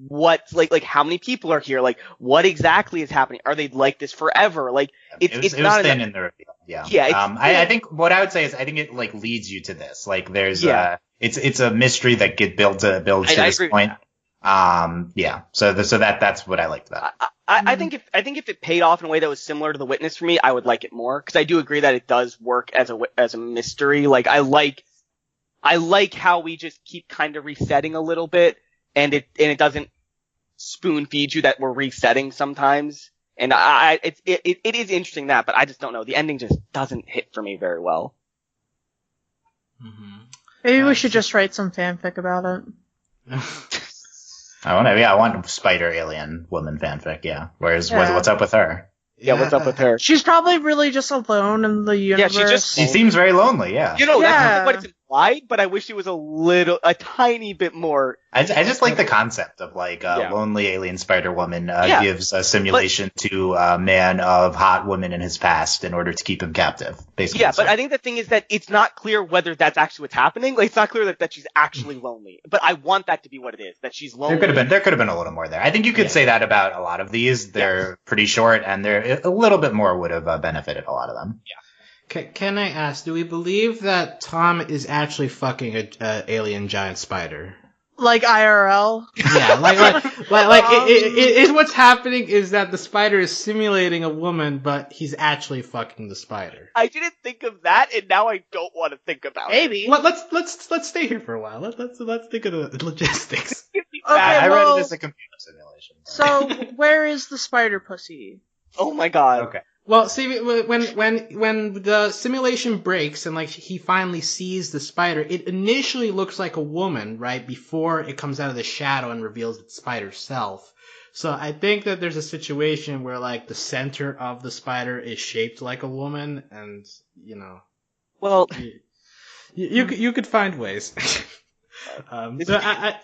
what, like how many people are here. Like, what exactly is happening? Are they like this forever? Like, it was thin in the reveal. Yeah. Yeah. I think what I would say is I think it like leads you to this. Like, there's, it's a mystery that builds to this point. So that's what I liked about it. I think if it paid off in a way that was similar to The Witness for me, I would like it more. Cause I do agree that it does work as a mystery. Like, I like how we just keep kind of resetting a little bit, and it doesn't spoon feed you that we're resetting sometimes. And it is interesting that, but I just don't know. The ending just doesn't hit for me very well. Mm-hmm. Maybe we should just write some fanfic about it. I want spider alien woman fanfic. Yeah. What's up with her? Yeah, what's up with her? She's probably really just alone in the universe. Yeah, she seems very lonely, yeah. That's what it's implied, but I wish it was a tiny bit more. I just like the concept of like a lonely alien spider woman gives a simulation to a man of hot women in his past in order to keep him captive, basically. Yeah, but I think the thing is that it's not clear whether that's actually what's happening. Like, it's not clear that she's actually lonely. But I want that to be what it is, that she's lonely. There could have been a little more there. I think you could say that about a lot of these. They're pretty short, and a little bit more would have benefited a lot of them. Yeah. Can I ask, do we believe that Tom is actually fucking a alien giant spider? Like IRL? Yeah, what's happening is that the spider is simulating a woman, but he's actually fucking the spider. I didn't think of that, and now I don't want to think about it. Maybe. Let's stay here for a while. Let's think of the logistics. I read it as a computer simulation. So where is the spider pussy? Oh my god. Okay. Well, see, when the simulation breaks and like he finally sees the spider, it initially looks like a woman, right, before it comes out of the shadow and reveals its spider self. So I think that there's a situation where like the center of the spider is shaped like a woman, and well, you could find ways. So I just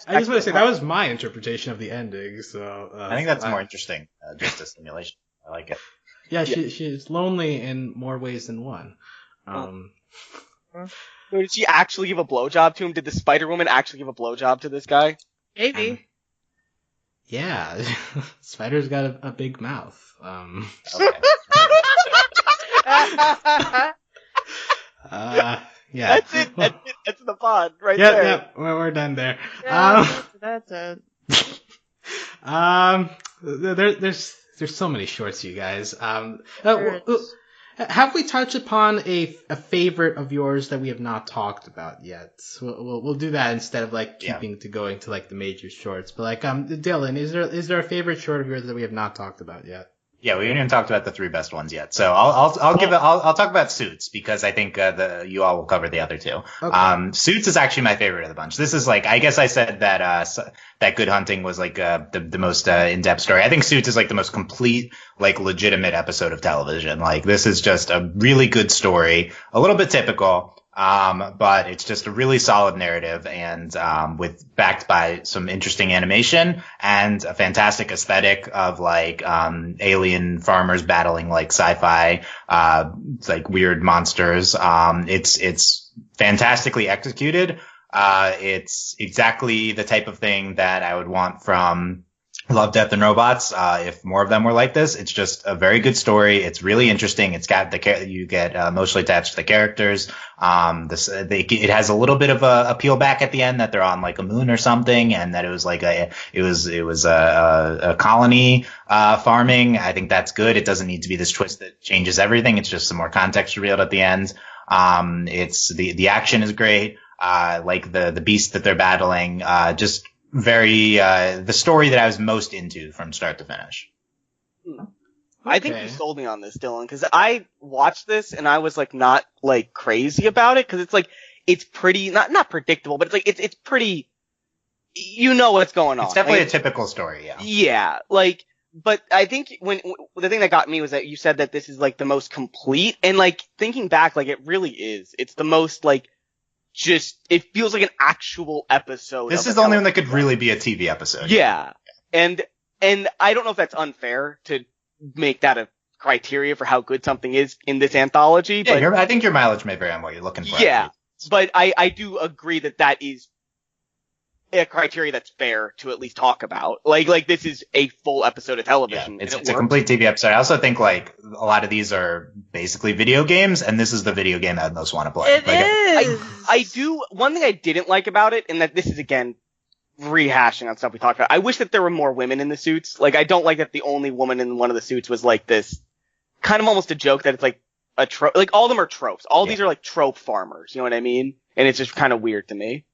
want to say that was my interpretation of the ending. So I think that's more interesting, just a simulation. I like it. Yeah, she's lonely in more ways than one. Did she actually give a blowjob to him? Did the Spider Woman actually give a blowjob to this guy? Maybe. Yeah, Spider's got a big mouth. Okay. Yeah. That's it. That's the pod right there. Yeah, we're done there. That's it. There's so many shorts, you guys. Have we touched upon a favorite of yours that we have not talked about yet? We'll do that instead of like going to like the major shorts. But like, Dylan, is there a favorite short of yours that we have not talked about yet? Yeah, we haven't even talked about the 3 best ones yet. So I'll talk about Suits because I think you all will cover the other 2. Okay. Suits is actually my favorite of the bunch. This is like, I guess I said that Good Hunting was like the most in-depth story. I think Suits is like the most complete, like legitimate episode of television. Like this is just a really good story, a little bit typical. But it's just a really solid narrative and, backed by some interesting animation and a fantastic aesthetic of like, alien farmers battling like sci-fi, like weird monsters. It's fantastically executed. It's exactly the type of thing that I would want from Love, Death, and Robots. If more of them were like this, it's just a very good story. It's really interesting. It's got you get emotionally attached to the characters. It has a little bit of a peel back at the end that they're on like a moon or something, and that it was like a colony farming. I think that's good. It doesn't need to be this twist that changes everything. It's just some more context revealed at the end. It's the action is great. Like the beast that they're battling. Just very the story that I was most into from start to finish. I think you sold me on this, Dylan, because I watched this and I was like not like crazy about it, because it's like it's pretty not predictable, but it's like it's pretty, you know what's going on. It's definitely a typical story, yeah. Yeah, like, but I think when the thing that got me was that you said that this is like the most complete, and like thinking back, like it really is. It's the most like. Just, it feels like an actual episode. This is the only one that could really be a TV episode. Yeah. And I don't know if that's unfair to make that a criteria for how good something is in this anthology. Yeah, but I think your mileage may vary on what you're looking for. Yeah. But I do agree that is a criteria that's fair to at least talk about. Like this is a full episode of television. Yeah, it's a complete TV episode. I also think like a lot of these are basically video games, and this is the video game I most want to play. It is. I do. One thing I didn't like about it, and that this is again rehashing on stuff we talked about. I wish that there were more women in the suits. Like I don't like that the only woman in one of the suits was like this kind of almost a joke that it's like a trope. Like all of them are tropes. All these are like trope farmers. You know what I mean? And it's just kind of weird to me.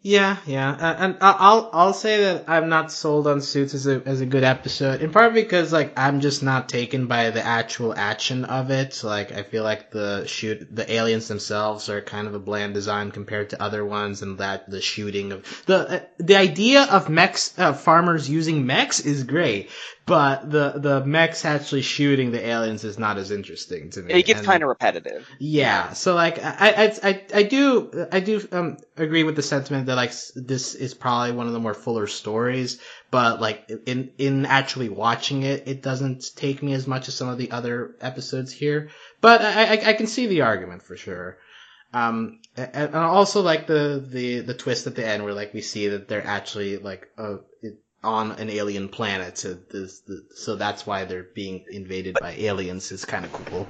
Yeah, and I'll say that I'm not sold on Suits as a good episode, in part because like I'm just not taken by the actual action of it. Like I feel like the aliens themselves are kind of a bland design compared to other ones, and that the shooting of the idea of mechs, farmers using mechs is great, but the mechs actually shooting the aliens is not as interesting to me. It gets kind of repetitive. Yeah, so like I do agree with the sentiment that like this is probably one of the more fuller stories, but like in actually watching it, it doesn't take me as much as some of the other episodes here. But I can see the argument for sure. And also like the twist at the end where like we see that they're actually like on an alien planet, so that's why they're being invaded by aliens is kind of cool.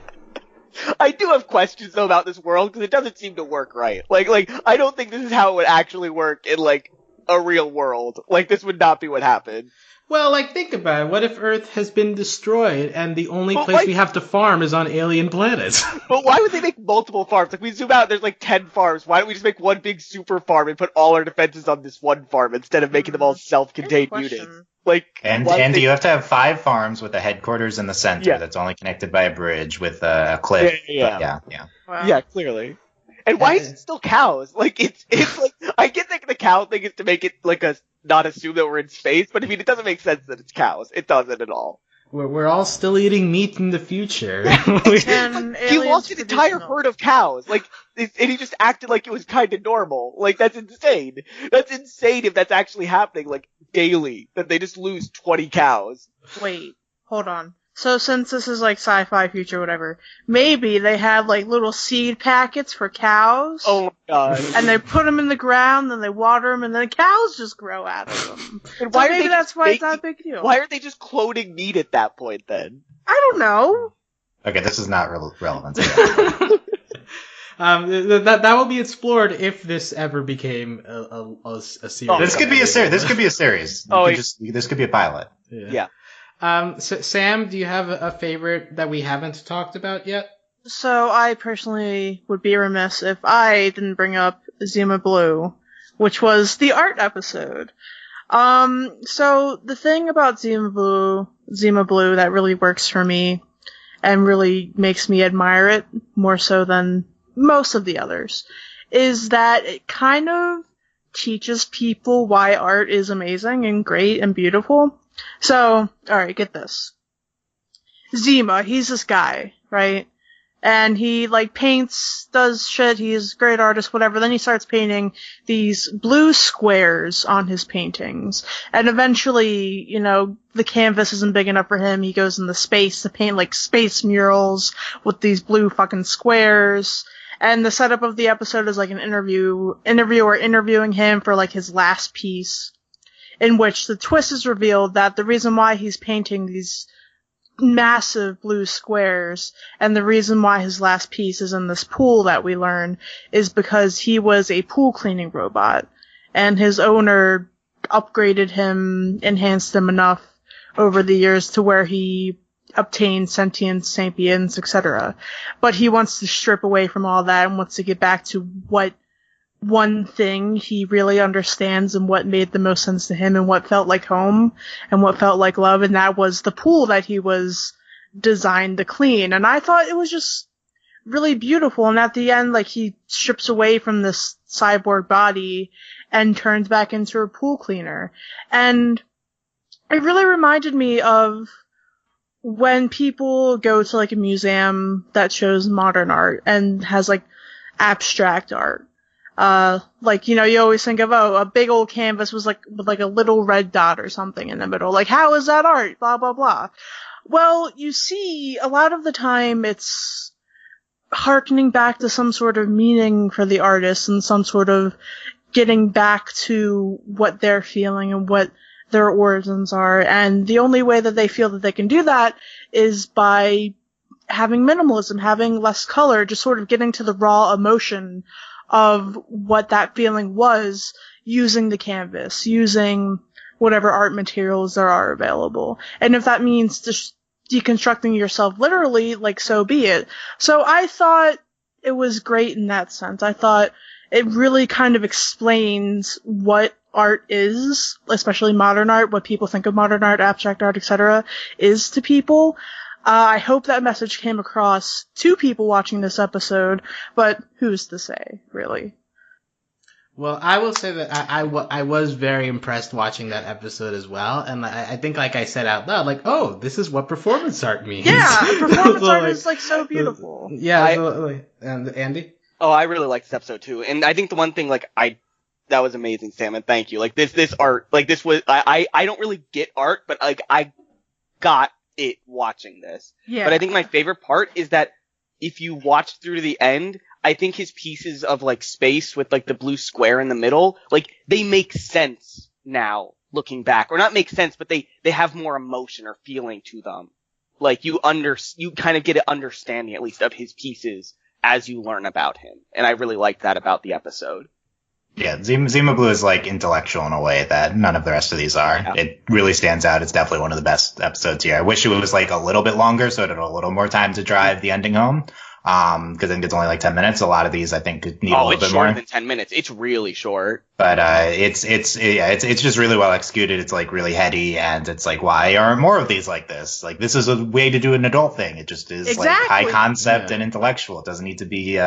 I do have questions though about this world because it doesn't seem to work right. Like I don't think this is how it would actually work in like a real world. Like this would not be what happened. Well, like think about it. What if Earth has been destroyed and the only place we have to farm is on alien planets? But why would they make multiple farms? Like we zoom out, there's like 10 farms. Why don't we just make one big super farm and put all our defenses on this one farm instead of making them all self-contained units? Like, and you have to have 5 farms with a headquarters in the center that's only connected by a bridge with a cliff. Yeah. Wow. Yeah, clearly. And why is it still cows? Like it's like I get that the cow thing is to make it like not assume that we're in space, but I mean it doesn't make sense that it's cows. It doesn't at all. We're all still eating meat in the future. He lost an entire herd of cows. Like, and he just acted like it was kind of normal. Like, that's insane. That's insane if that's actually happening, like, daily. That they just lose 20 cows. Wait, hold on. So since this is like sci-fi future, whatever, maybe they have like little seed packets for cows. Oh my god. And they put them in the ground, then they water them, and then cows just grow out of them. And why so maybe that's why it's not a big deal. Why aren't they just cloning meat at that point then? I don't know. Okay, this is not relevant. That will be explored if this ever became a series. Oh, this could be a series. This could be a series. This could be a pilot. Yeah. So Sam, do you have a favorite that we haven't talked about yet? So I personally would be remiss if I didn't bring up Zima Blue, which was the art episode. So the thing about Zima Blue that really works for me and really makes me admire it more so than most of the others is that it kind of teaches people why art is amazing and great and beautiful. So, alright, get this. Zima, he's this guy, right? And he, like, paints, does shit, he's a great artist, whatever. Then he starts painting these blue squares on his paintings. And eventually, you know, the canvas isn't big enough for him. He goes into space to paint, like, space murals with these blue fucking squares. And the setup of the episode is like an interviewer interviewing him for like his last piece, in which the twist is revealed that the reason why he's painting these massive blue squares and the reason why his last piece is in this pool that we learn is because he was a pool cleaning robot, and his owner upgraded him, enhanced him enough over the years to where he obtained sentience, sapience, etc. But he wants to strip away from all that and wants to get back to what one thing he really understands and what made the most sense to him and what felt like home and what felt like love, and that was the pool that he was designed to clean. And I thought it was just really beautiful, and at the end, like, he strips away from this cyborg body and turns back into a pool cleaner. And it really reminded me of when people go to, like, a museum that shows modern art and has, like, abstract art. Like, you know, you always think of, oh, a big old canvas was like, with like a little red dot or something in the middle. Like, how is that art? Blah, blah, blah. Well, you see, a lot of the time it's hearkening back to some sort of meaning for the artist and some sort of getting back to what they're feeling and what their origins are. And the only way that they feel that they can do that is by having minimalism, having less color, just sort of getting to the raw emotion of what that feeling was, using the canvas, using whatever art materials there are available. And if that means just deconstructing yourself literally, like, so be it. So I thought it was great in that sense. I thought it really kind of explains what art is, especially modern art, what people think of modern art, abstract art, etc., is to people. I hope that message came across to people watching this episode, but who's to say, really? Well, I will say that I was very impressed watching that episode as well, and I think, like I said out loud, like, oh, this is what performance art means. Yeah, performance So, art like, is, like, so beautiful. Yeah, and Andy? Oh, I really liked this episode too, and I think the one thing, like, that was amazing, Sam, and thank you. Like, this art, like, this was, I don't really get art, but, like, I got it watching this. Yeah. But I think my favorite part is that if you watch through to the end, I think his pieces of, like, space with, like, the blue square in the middle, like, they make sense now, looking back. Or not make sense, but they have more emotion or feeling to them. Like, you kind of get an understanding, at least, of his pieces as you learn about him. And I really liked that about the episode. Yeah, Zima Blue is, like, intellectual in a way that none of the rest of these are. Yeah. It really stands out. It's definitely one of the best episodes here. I wish it was, like, a little bit longer so it had a little more time to drive the ending home. Cause I think it's only like 10 minutes. A lot of these I think need a little bit more. Oh, it's shorter than 10 minutes. It's really short. But, it's just really well executed. It's like really heady, and it's like, why aren't more of these like this? Like, this is a way to do an adult thing. It just is like high concept and intellectual. It doesn't need to be,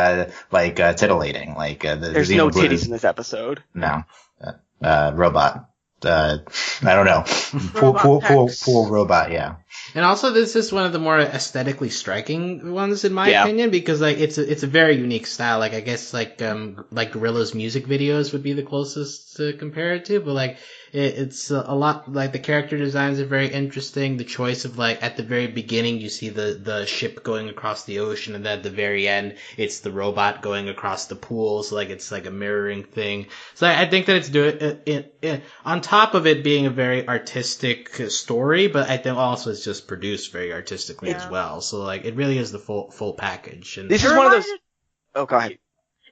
titillating. Like, there's no titties in this episode. No. Robot. I don't know. Pool robot, yeah. And also, this is one of the more aesthetically striking ones, in my opinion, because, like, it's a very unique style. Like, I guess, like Gorilla's music videos would be the closest to compare it to, but, like, it's a lot, like, the character designs are very interesting. The choice of, like, at the very beginning, you see the ship going across the ocean, and then at the very end, it's the robot going across the pool, so, like, it's like a mirroring thing. So I think that it's doing on top of it being a very artistic story, but I think also it's just produced very artistically as well. So, like, it really is the full package. And this is one of those. Oh, go ahead.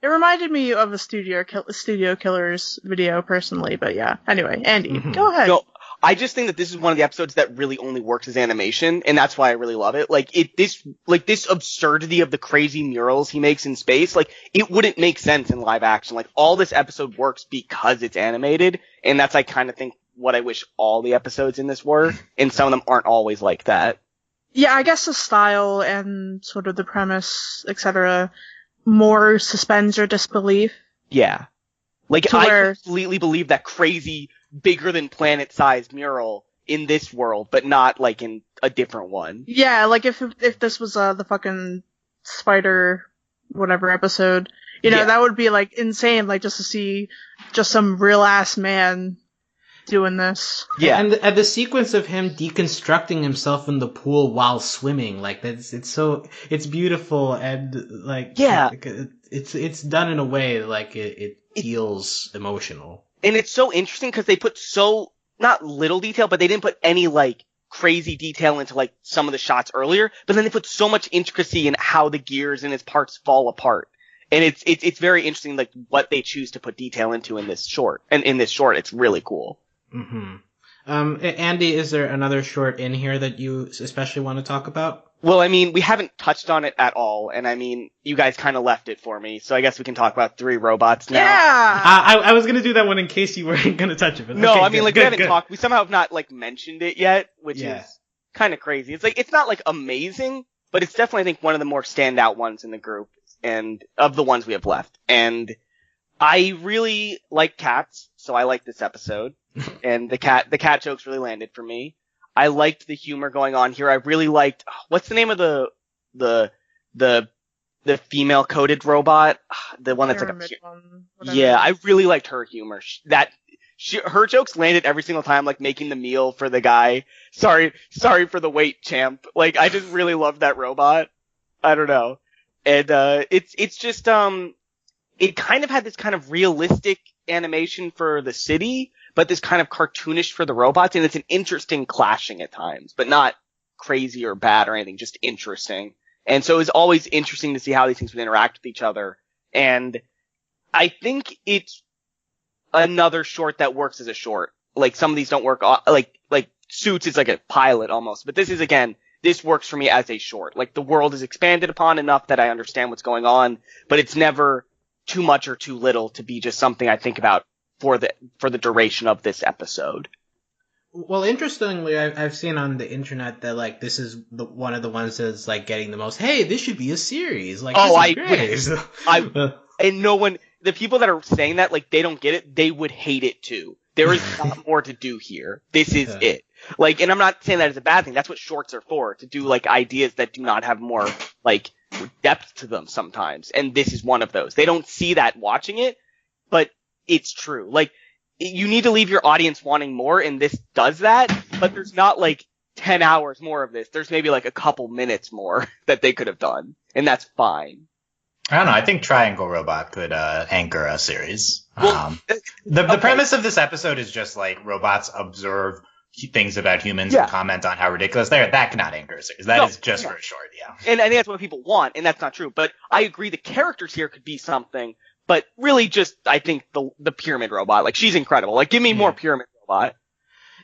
It reminded me of a Studio Killers video, personally, but yeah. Anyway, Andy, go ahead. No, I just think that this is one of the episodes that really only works as animation, and that's why I really love it. Like, this absurdity of the crazy murals he makes in space, like, it wouldn't make sense in live action. Like, all this episode works because it's animated, and that's, I kind of think, what I wish all the episodes in this were, and some of them aren't always like that. Yeah, I guess the style and sort of the premise, etc., more suspends your disbelief. Yeah. Like, I completely believe that crazy, bigger than planet sized mural in this world, but not, like, in a different one. Yeah, like, if this was, the fucking spider whatever episode, you know, that would be, like, insane, like, just to see just some real ass man doing this. Yeah. And the sequence of him deconstructing himself in the pool while swimming, like it's beautiful and like Yeah. it's done in a way like it feels emotional. And it's so interesting because they put not little detail, but they didn't put any like crazy detail into like some of the shots earlier, but then they put so much intricacy in how the gears and its parts fall apart. And it's very interesting, like what they choose to put detail into in this short. And in this short, it's really cool. Mm-hmm. Andy, is there another short in here that you especially want to talk about? Well, I mean, we haven't touched on it at all, and I mean, you guys kind of left it for me, so I guess we can talk about 3 robots now. Yeah! I was gonna do that one in case you weren't gonna touch it. But No, okay, I mean, good, we haven't good. talked, we somehow have not, like, mentioned it yet, which is kind of crazy. It's like, it's not, like, amazing, but it's definitely, I think, one of the more standout ones in the group, and of the ones we have left. And I really like cats, so I like this episode, and the cat jokes really landed for me. I liked the humor going on here. I really liked, what's the name of the female coded robot? The one that's Pyramid like one, yeah, I really liked her humor. Her jokes landed every single time, like making the meal for the guy. Sorry for the wait, champ. Like, I just really loved that robot. I don't know. And, it's just, it kind of had this kind of realistic animation for the city, but this kind of cartoonish for the robots, and it's an interesting clashing at times, but not crazy or bad or anything, just interesting. And so it's always interesting to see how these things would interact with each other. And I think it's another short that works as a short. Like, some of these don't work, like Suits is like a pilot almost, but this works for me as a short. Like, the world is expanded upon enough that I understand what's going on, but it's never too much or too little to be just something I think about for the duration of this episode. Well, interestingly, I've seen on the internet that like this is one of the ones that's like getting the most. Hey, this should be a series. Like, this is great. And no one, the people that are saying that, like, they don't get it. They would hate it too. There is not more to do here. This is it. Like, and I'm not saying that as a bad thing. That's what shorts are for, to do like ideas that do not have more like depth to them sometimes. And this is one of those. They don't see that watching it, but it's true. Like, you need to leave your audience wanting more, and this does that, but there's not like 10 hours more of this. There's maybe like a couple minutes more that they could have done, and that's fine. I don't know. I think Triangle Robot could anchor a series. Well, the premise of this episode is just like robots observe things about humans and comment on how ridiculous they are. That cannot anchor a series. That is just for a short, And I think that's what people want, and that's not true. But I agree the characters here could be something, but really just, I think, the Pyramid Robot. Like, she's incredible. Like, give me more Pyramid Robot.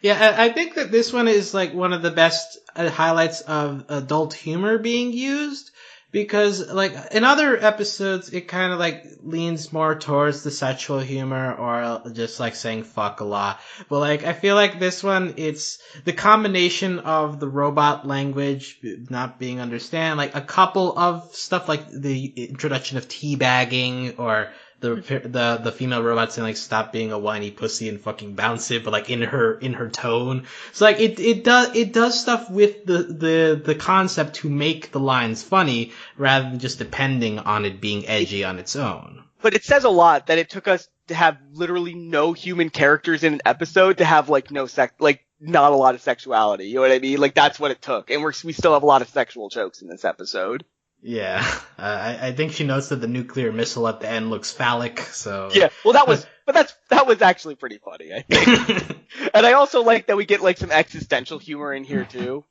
Yeah, I think that this one is like one of the best highlights of adult humor being used. Because, like, in other episodes, it kind of, like, leans more towards the sexual humor or just, like, saying fuck a lot. But, like, I feel like this one, it's the combination of the robot language not being understand, like, a couple of stuff like the introduction of teabagging or the female robot saying, like, stop being a whiny pussy and fucking bounce it, but, like, in her tone. So, like, it does stuff with the concept to make the lines funny rather than just depending on it being edgy on its own. But it says a lot that it took us to have literally no human characters in an episode to have, like, not a lot of sexuality. You know what I mean? Like, that's what it took. And we still have a lot of sexual jokes in this episode. Yeah, I think she notes that the nuclear missile at the end looks phallic, so... Yeah, well that was actually pretty funny, I think. And I also like that we get, like, some existential humor in here, too.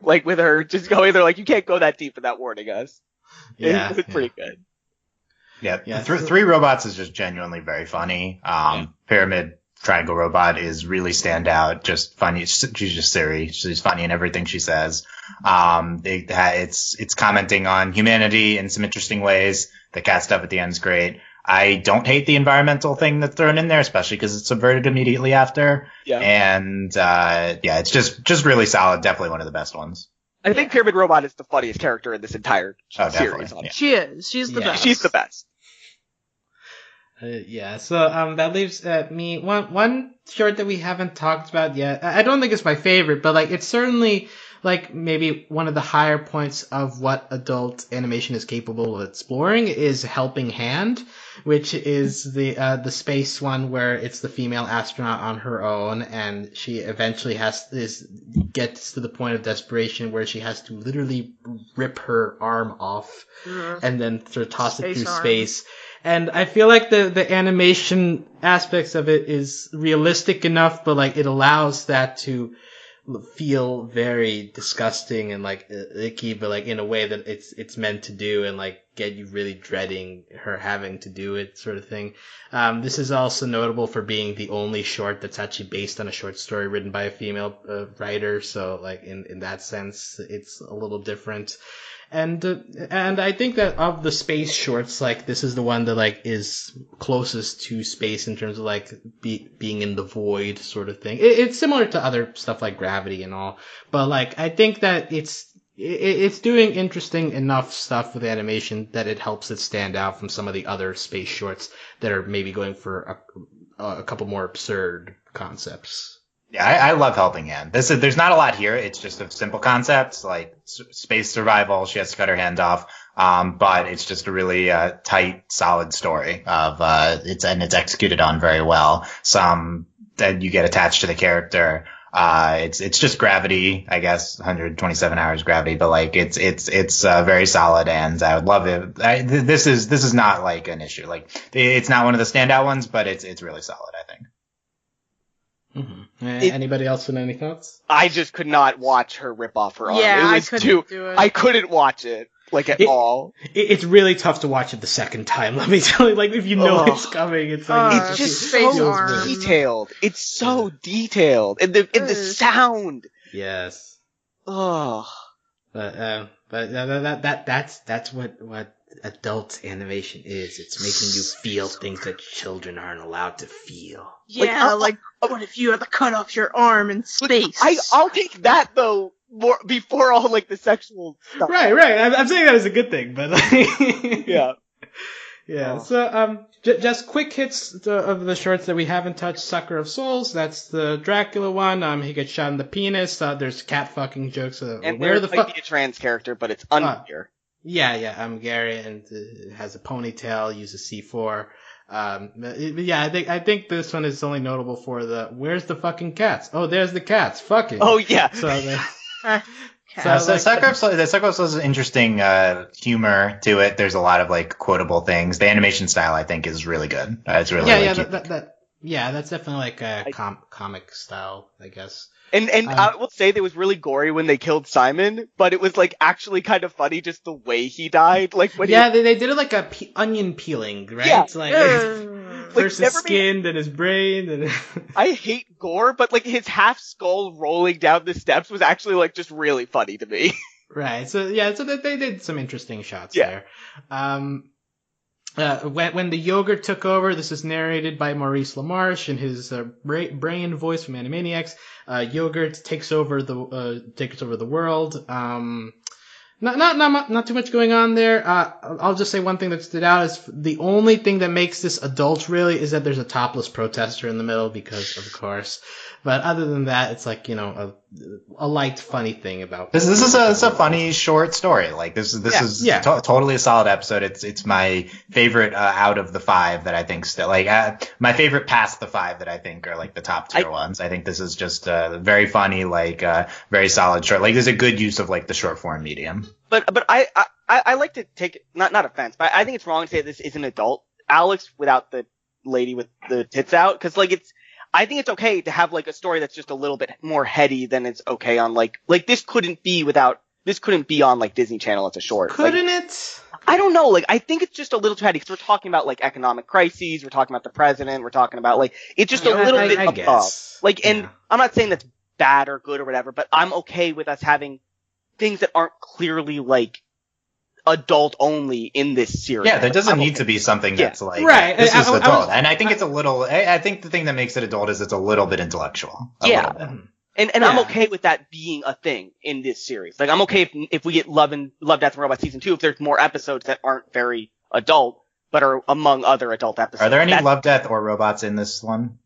Like, with her just going there, like, you can't go that deep without warning us. Yeah. It was pretty good. Yeah, Three Robots is just genuinely very funny. Pyramid Triangle Robot is really standout, just funny. She's just Siri. She's funny in everything she says. It's commenting on humanity in some interesting ways. The cat stuff at the end is great. I don't hate the environmental thing that's thrown in there, especially because it's subverted immediately after. Yeah. And, it's just really solid. Definitely one of the best ones. I think Pyramid Robot is the funniest character in this entire series. Yeah. She is. She's the best. She's the best. So that leaves me one short that we haven't talked about yet. I don't think it's my favorite, but like it's certainly like maybe one of the higher points of what adult animation is capable of exploring is Helping Hand, which is the space one where it's the female astronaut on her own, and she eventually gets to the point of desperation where she has to literally rip her arm off and then sort of toss it through space. And I feel like the animation aspects of it is realistic enough, but like it allows that to feel very disgusting and like icky, but like in a way that it's meant to do, and like get you really dreading her having to do it, sort of thing. This is also notable for being the only short that's actually based on a short story written by a female writer. So like in that sense, it's a little different. And I think that of the space shorts, like this is the one that like is closest to space in terms of like being in the void sort of thing. It's similar to other stuff like Gravity and all, but like I think that it's doing interesting enough stuff with animation that it helps it stand out from some of the other space shorts that are maybe going for a couple more absurd concepts. Yeah, I love Helping Hand. There's not a lot here. It's just a simple concept, like space survival. She has to cut her hand off. But it's just a really, tight, solid story of, it's executed on very well. That you get attached to the character. It's just Gravity, I guess, 127 hours Gravity, but like, it's very solid, and I would love it. This is not like an issue. Like, it's not one of the standout ones, but it's really solid, I think. Mm-hmm. Anybody else with any thoughts? I just could not watch her rip off her arm. Yeah, it was I couldn't do it. I couldn't watch it, like, at all. It's really tough to watch it the second time, let me tell you. Like, if you know it's coming, it's like... it's just so detailed. It's so detailed. And the sound. Yes. Oh. But that's what adult animation is. It's making you feel things that children aren't allowed to feel. Yeah, like what if you had to cut off your arm in space? I'll take that though, more before all like the sexual stuff. Right. I'm saying that as a good thing, but like, yeah. Yeah. Oh. So just quick hits of the shorts that we haven't touched. Sucker of Souls. That's the Dracula one. He gets shot in the penis. There's cat fucking jokes. And where the fuck? Be a trans character, but it's unclear. Yeah. Gary and has a ponytail. Uses C4. I think this one is only notable for where's the fucking cats? Oh, there's the cats. Fucking. Oh yeah. So Sucker of Souls has interesting humor to it. There's a lot of like quotable things. The animation style, I think, is really good. It's really that's definitely like a comic style, I guess. And I will say that it was really gory when they killed Simon, but it was like actually kind of funny just the way he died. Like when they did it like a onion peeling, right? Yeah. Like first his skin, then his brain, and I hate gore, but like his half skull rolling down the steps was actually like just really funny to me. Right. So they did some interesting shots there. When the Yogurt took over, this is narrated by Maurice LaMarche in his brain voice from Animaniacs. Yogurt takes over the world. Not too much going on there. I'll just say one thing that stood out is the only thing that makes this adult really is that there's a topless protester in the middle because of course. But other than that, it's like, a light, funny thing about this. This is a funny short story. Like this is totally a solid episode. It's my favorite out of the 5 that I think still my favorite past the 5 that I think are like the top tier ones. I think this is just very funny, like very solid short. Like there's a good use of like the short form medium. But I like to take not offense, but I think it's wrong to say this is an adult Alex without the lady with the tits out, because like I think it's okay to have like a story that's just a little bit more heady than it's okay on like this couldn't be on like Disney Channel as a short. Couldn't it? I don't know. Like I think it's just a little too heady because we're talking about like economic crises, we're talking about the president, we're talking about like it's just a little bit above. Guess. Like, and I'm not saying that's bad or good or whatever, but I'm okay with us having things that aren't clearly like adult only in this series. Yeah, there doesn't need to be something that's like this is adult. And I think it's a little. I think the thing that makes it adult is it's a little bit intellectual. And I'm okay with that being a thing in this series. Like I'm okay if we get Love, Death, and Robots season 2 if there's more episodes that aren't very adult but are among other adult episodes. Are there any Love, Death, or Robots in this one?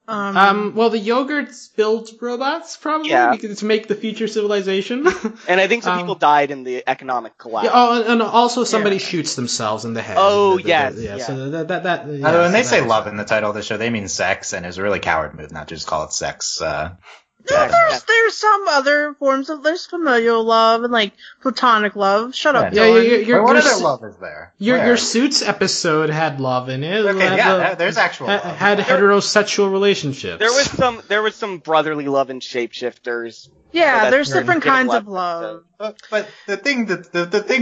Well, the yogurts build robots, probably, to make the future civilization. And I think some people died in the economic collapse. Yeah, and also somebody shoots themselves in the head. Oh, yes. So when they say love in the title of the show, they mean sex, and it's a really coward move not to just call it sex. There's some other forms of, there's familial love and like platonic love. Shut up, Dylan. What other love is there? Your Suits episode had love in it. Okay, there's actual love. Had heterosexual relationships. There was some brotherly love in Shapeshifters. Yeah, there's different kinds of love. But the thing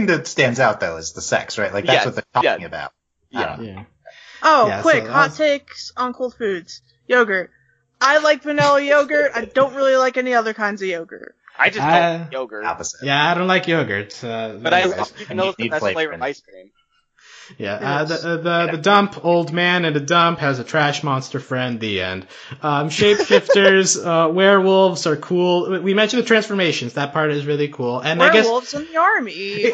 that stands out though is the sex, right? Like that's what they're talking about. Yeah. Oh, quick, hot takes on cold foods. Yogurt. I like vanilla yogurt. I don't really like any other kinds of yogurt. I just don't like yogurt. Opposite. Yeah, I don't like yogurt. But I love the best flavor of ice cream. Yeah, the dump old man in the dump has a trash monster friend. The end. Shapeshifters, werewolves are cool. We mentioned the transformations. That part is really cool. And werewolves in the army.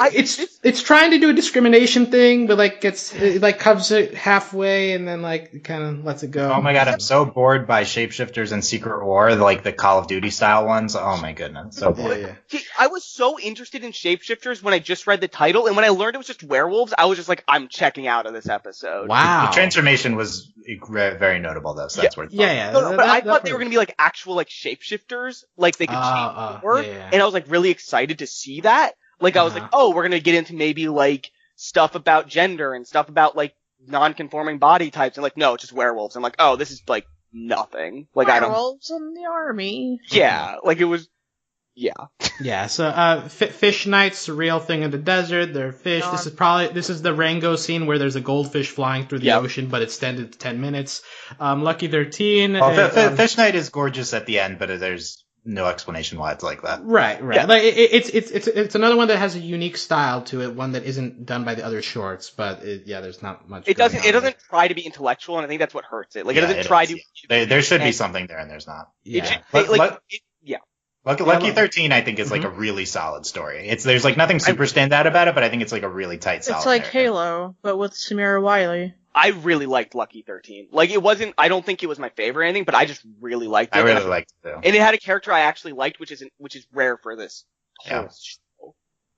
It's trying to do a discrimination thing, but it covers it halfway and then kind of lets it go. Oh my god, I'm so bored by Shapeshifters and Secret War, like the Call of Duty style ones. Oh my goodness, so bored. Yeah. I was so interested in Shapeshifters when I just read the title, and when I learned it was just werewolves, I was just like, I'm checking out of this episode. Wow. The transformation was very notable, though, so that's worth talking about. No, but I thought they were going to be like actual shapeshifters, like they could change more, and I was like really excited to see that. Like I was like, oh, we're going to get into maybe like stuff about gender and stuff about like non-conforming body types, and like no, it's just werewolves. I'm like, oh, this is like nothing. Like werewolves in the army. Yeah, like it was. Yeah. Yeah, so fish night's a real thing in the desert. They're fish. This is the Rango scene where there's a goldfish flying through the ocean, but extended to 10 minutes. Lucky 13. Fish night is gorgeous at the end, but there's no explanation why it's like that. Right. Yeah. Like it's another one that has a unique style to it, one that isn't done by the other shorts, but there's not much. It doesn't try to be intellectual, and I think that's what hurts it. Like it doesn't try to. There should be something there, and there's not. Yeah. Lucky 13, I think, is like a really solid story. There's like nothing super stand out about it, but I think it's like a really tight, solid. It's like narrative. Halo, but with Samira Wiley. I really liked Lucky 13. Like it wasn't. I don't think it was my favorite or anything, but I just really liked it. I really liked it too. And it had a character I actually liked, which is rare for this whole show.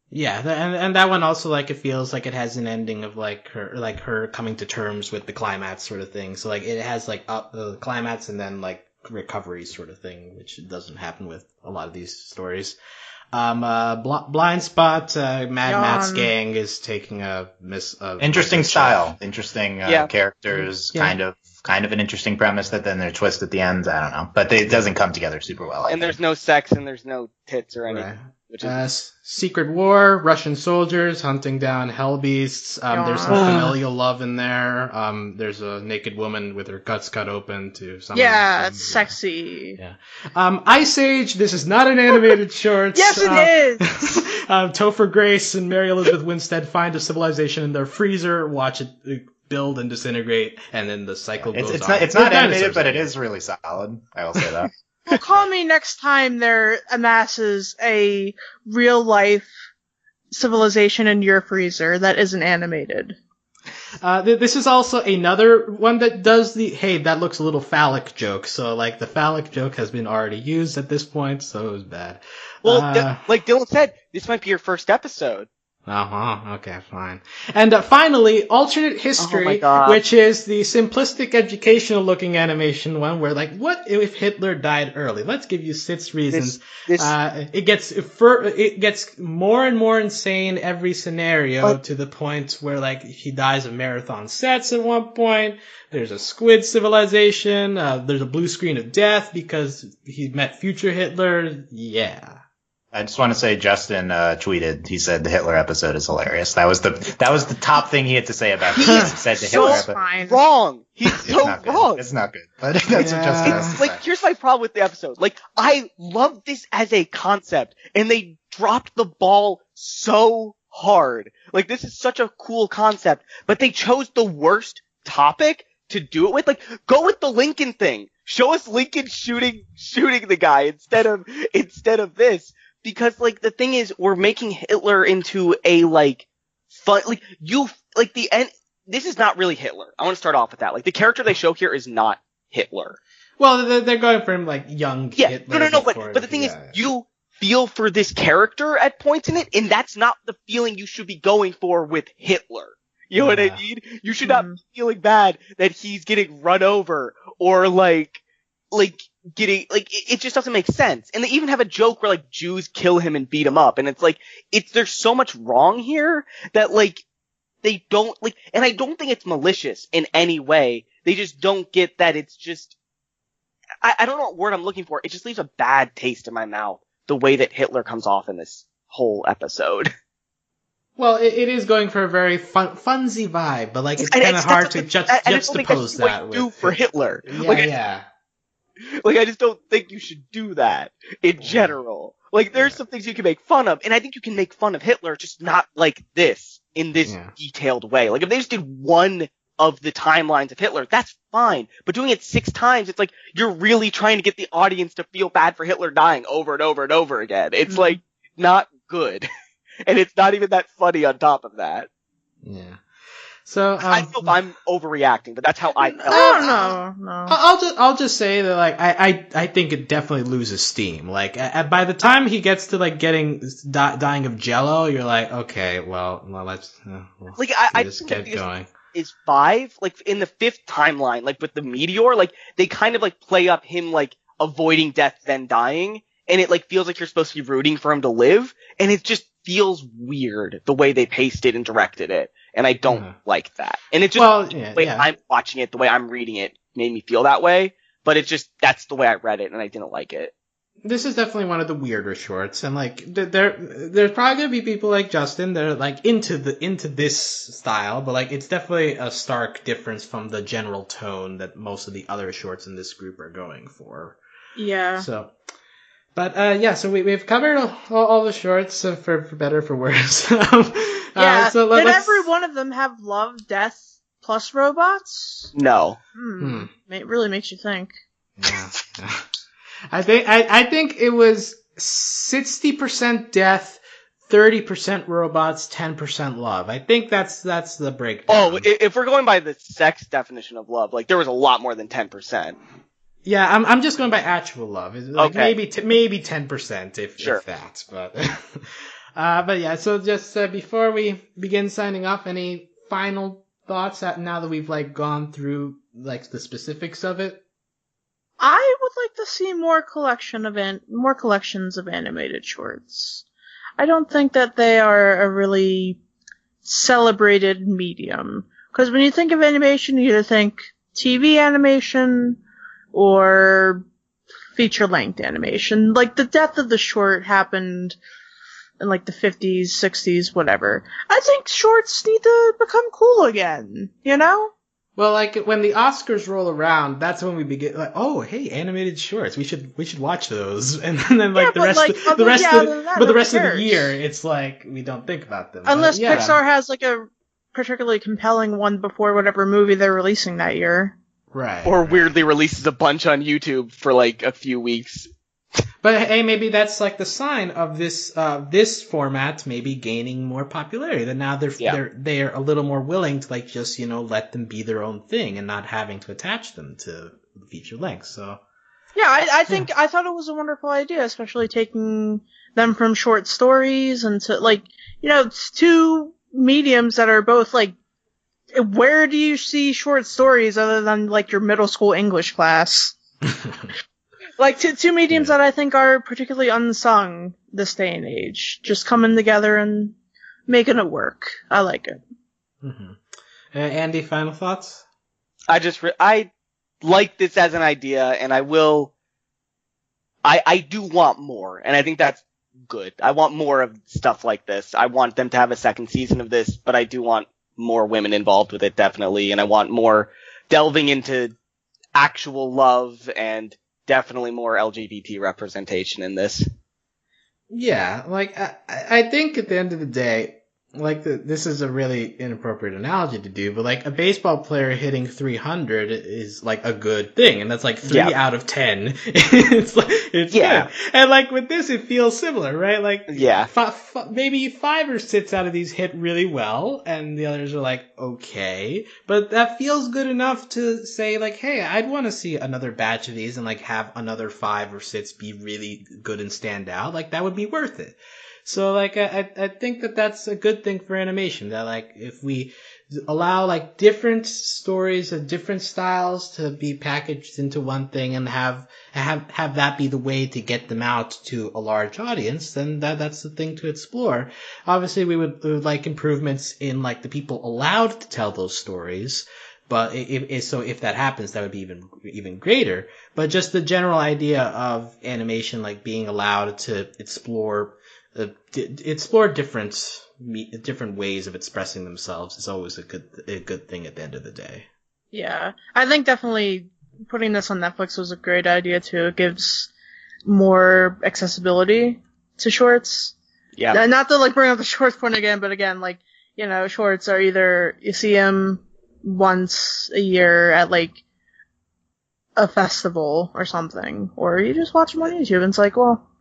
Yeah, and that one also it feels like it has an ending of her coming to terms with the climax sort of thing. So it has the climax and then recovery sort of thing, which doesn't happen with a lot of these stories. Blind Spot, Matt's gang is taking a interesting style, interesting characters, kind of an interesting premise that then they're twist at the end. I don't know, but it doesn't come together super well. And there's no sex and there's no tits or anything. Right. Secret War, Russian soldiers hunting down hell beasts. There's some familial love in there. There's a naked woman with her guts cut open to some. Yeah, it's sexy. Yeah. Ice Age. This is not an animated short. Yes, it is. Topher Grace and Mary Elizabeth Winstead find a civilization in their freezer. Watch it build and disintegrate, and then the cycle goes on. It's not animated, but it is really solid. I will say that. Well, call me next time there amasses a real-life civilization in your freezer that isn't animated. This is also another one that does that looks a little phallic joke. So, the phallic joke has been already used at this point, so it was bad. Well, like Dylan said, this might be your first episode. Okay, fine. And finally, Alternate History, which is the simplistic educational-looking animation one where, what if Hitler died early? Let's give you 6 reasons. It gets more and more insane every scenario to the point where, he dies of marathon sets at one point. There's a squid civilization. There's a blue screen of death because he met future Hitler. Yeah. I just want to say Justin tweeted. He said the Hitler episode is hilarious. That was the top thing he had to say about it. He said the Hitler episode. Wrong. He's so wrong. It's not good. But that's what Justin has to say. Here's my problem with the episode. I love this as a concept, and they dropped the ball so hard. This is such a cool concept, but they chose the worst topic to do it with. Go with the Lincoln thing. Show us Lincoln shooting the guy instead of this. Because, the thing is, we're making Hitler into a, fun, the end, this is not really Hitler. I want to start off with that. The character they show here is not Hitler. Well, they're going for him like young Hitler. No. But the thing is, you feel for this character at points in it, and that's not the feeling you should be going for with Hitler. You know what I mean? You should not be feeling bad that he's getting run over or like getting it just doesn't make sense. And they even have a joke where like Jews kill him and beat him up, and it's like there's so much wrong here that like they don't like, and I don't think it's malicious in any way. They just don't get that it's just I don't know what word I'm looking for. It just leaves a bad taste in my mouth the way that Hitler comes off in this whole episode. Well, it is going for a very funsy vibe, but like it's kind of hard to juxtapose that with for Hitler. Yeah. Like, I just don't think you should do that in general. Like, there's some things you can make fun of, and I think you can make fun of Hitler, just not like this, in this detailed way. Like, if they just did one of the timelines of Hitler, that's fine. But doing it 6 times, it's like, you're really trying to get the audience to feel bad for Hitler dying over and over and over again. It's like, not good. And it's not even that funny on top of that. Yeah. So I don't know if I'm overreacting, but that's how I felt. No. I'll just say that like I think it definitely loses steam. Like by the time he gets to like dying of Jello, you're like, okay, well let's like I just get going. Is 5 like in the 5th timeline, like with the meteor, like they kind of like play up him like avoiding death then dying, and it like feels like you're supposed to be rooting for him to live, and it just feels weird the way they paced it and directed it. And I don't like that. And it just, the way I'm watching it, the way I'm reading it, made me feel that way. But it just, that's the way I read it, and I didn't like it. This is definitely one of the weirder shorts. And like, there's probably gonna be people like Justin that are like into this style, but like, it's definitely a stark difference from the general tone that most of the other shorts in this group are going for. Yeah. So. But so we've covered all the shorts for better or for worse. So did every one of them have love, death, plus robots? No. It really makes you think. Yeah. I think it was 60% death, 30% robots, 10% love. I think that's the breakdown. Oh, if we're going by the sex definition of love, like there was a lot more than 10%. Yeah, I'm just going by actual love. Like maybe 10% if that. But yeah. So just before we begin signing off, any final thoughts now that we've like gone through like the specifics of it? I would like to see more collections of animated shorts. I don't think that they are a really celebrated medium, because when you think of animation, you either think TV animation or feature-length animation. Like, the death of the short happened in, like, the 50s, 60s, whatever. I think shorts need to become cool again, you know? Well, like, when the Oscars roll around, that's when we begin, like, oh, hey, animated shorts, we should watch those. And then, like, the rest of the year, it's like, we don't think about them. Unless Pixar has, like, a particularly compelling one before whatever movie they're releasing that year. Right. Or weirdly releases a bunch on YouTube for like a few weeks. But hey, maybe that's like the sign of this format maybe gaining more popularity. That now they're a little more willing to like just, let them be their own thing and not having to attach them to the feature length. So yeah, I thought it was a wonderful idea, especially taking them from short stories and to like, it's 2 mediums that are both like, where do you see short stories other than, like, your middle school English class? Like, 2 mediums that I think are particularly unsung this day and age. Just coming together and making it work. I like it. Mm-hmm. Andy, final thoughts? I like this as an idea, and I do want more, and I think that's good. I want more of stuff like this. I want them to have a second season of this, but I do want more women involved with it, definitely, and I want more delving into actual love and definitely more LGBT representation in this. Yeah, like, I think at the end of the day, this is a really inappropriate analogy to do, but like a baseball player hitting 300 is like a good thing, and that's like 3 out of 10. it's good. And like with this, it feels similar, right? Like maybe 5 or 6 out of these hit really well, and the others are like okay, but that feels good enough to say like, hey, I'd want to see another batch of these and like have another 5 or 6 be really good and stand out. Like that would be worth it. So, like, I think that that's a good thing for animation, that, like, if we allow, like, different stories of different styles to be packaged into one thing and have that be the way to get them out to a large audience, then that's the thing to explore. Obviously, we would like improvements in, like, the people allowed to tell those stories. But if that happens, that would be even greater. But just the general idea of animation, like, being allowed to explore different ways of expressing themselves is always a good thing at the end of the day. Yeah, I think definitely putting this on Netflix was a great idea too. It gives more accessibility to shorts. Yeah. Not to like bring up the shorts point again, but again, like, you know, shorts are either you see them once a year at like a festival or something, or you just watch them on YouTube and it's like, well.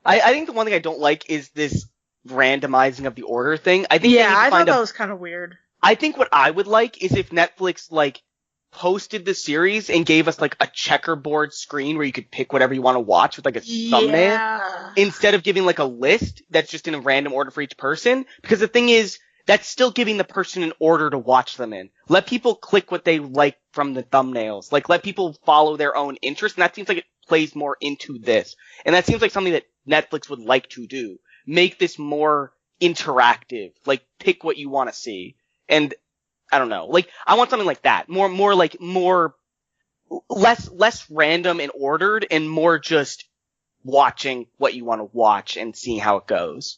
I think the one thing I don't like is this randomizing of the order thing. I thought that was kind of weird. I think what I would like is if Netflix, like, posted the series and gave us, like, a checkerboard screen where you could pick whatever you want to watch with, like, a thumbnail. Instead of giving, like, a list that's just in a random order for each person. Because the thing is, that's still giving the person an order to watch them in. Let people click what they like from the thumbnails. Like, let people follow their own interest, and that seems like it plays more into this. And that seems like something that Netflix would like to do. Make this more interactive. Like, pick what you want to see. And, I don't know. Like, I want something like that. Less random and ordered, and more just watching what you want to watch and seeing how it goes.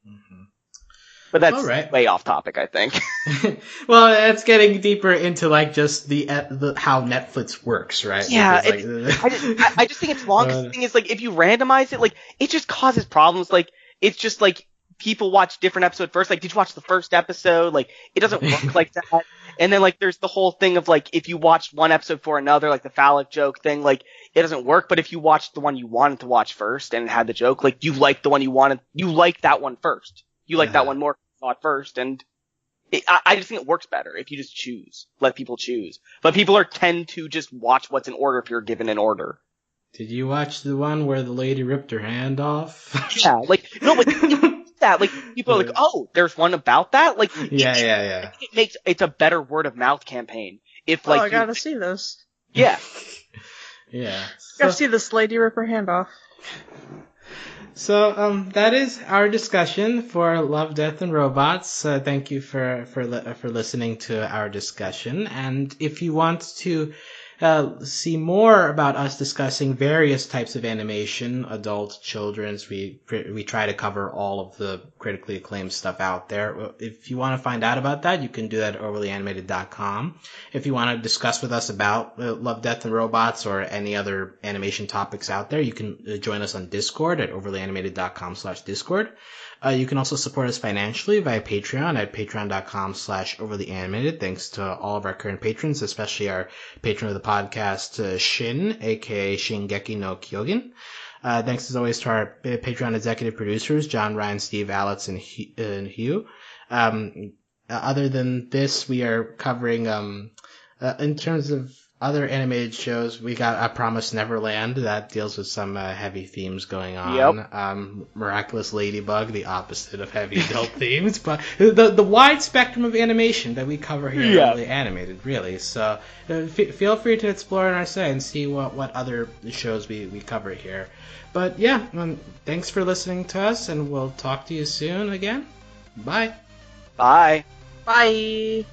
Mm-hmm. But that's way off topic, I think. Well, it's getting deeper into like just the how Netflix works, right? Yeah, I just think it's long. Cause the thing is, like, if you randomize it, like, it just causes problems. Like, it's just like people watch different episodes first. Like, did you watch the first episode? Like, it doesn't work like that. And then like, there's the whole thing of like, if you watched one episode for another, like the phallic joke thing, like, it doesn't work. But if you watched the one you wanted to watch first and it had the joke, like, you liked the one you liked that one first. You like that one more thought first, and I just think it works better if you just let people choose. But people tend to just watch what's in order if you're given an order. Did you watch the one where the lady ripped her hand off? Yeah, like, no, but that, like, people are like, oh, there's one about that? Like, yeah. It's a better word of mouth campaign. If, like, I gotta see this. Yeah. Yeah. Gotta see this lady rip her hand off. So that is our discussion for Love, Death, and Robots. Thank you for listening to our discussion. And if you want to see more about us discussing various types of animation, adult, children's, we try to cover all of the critically acclaimed stuff out there. If you want to find out about that, you can do that at overlyanimated.com. If you want to discuss with us about Love, Death, and Robots or any other animation topics out there, you can join us on Discord at overlyanimated.com/Discord. You can also support us financially via Patreon at patreon.com/overlyanimated. Thanks to all of our current patrons, especially our patron of the podcast, Shin, aka Shingeki no Kyojin. Thanks as always to our Patreon executive producers, John, Ryan, Steve, Alex, and Hugh. Other than this, we are covering, in terms of other animated shows, we got I Promised Neverland that deals with some heavy themes going on. Yep. Miraculous Ladybug, the opposite of heavy adult themes, but the wide spectrum of animation that we cover here is really animated, really. So feel free to explore on our site and see what other shows we cover here. But yeah, thanks for listening to us, and we'll talk to you soon again. Bye. Bye. Bye.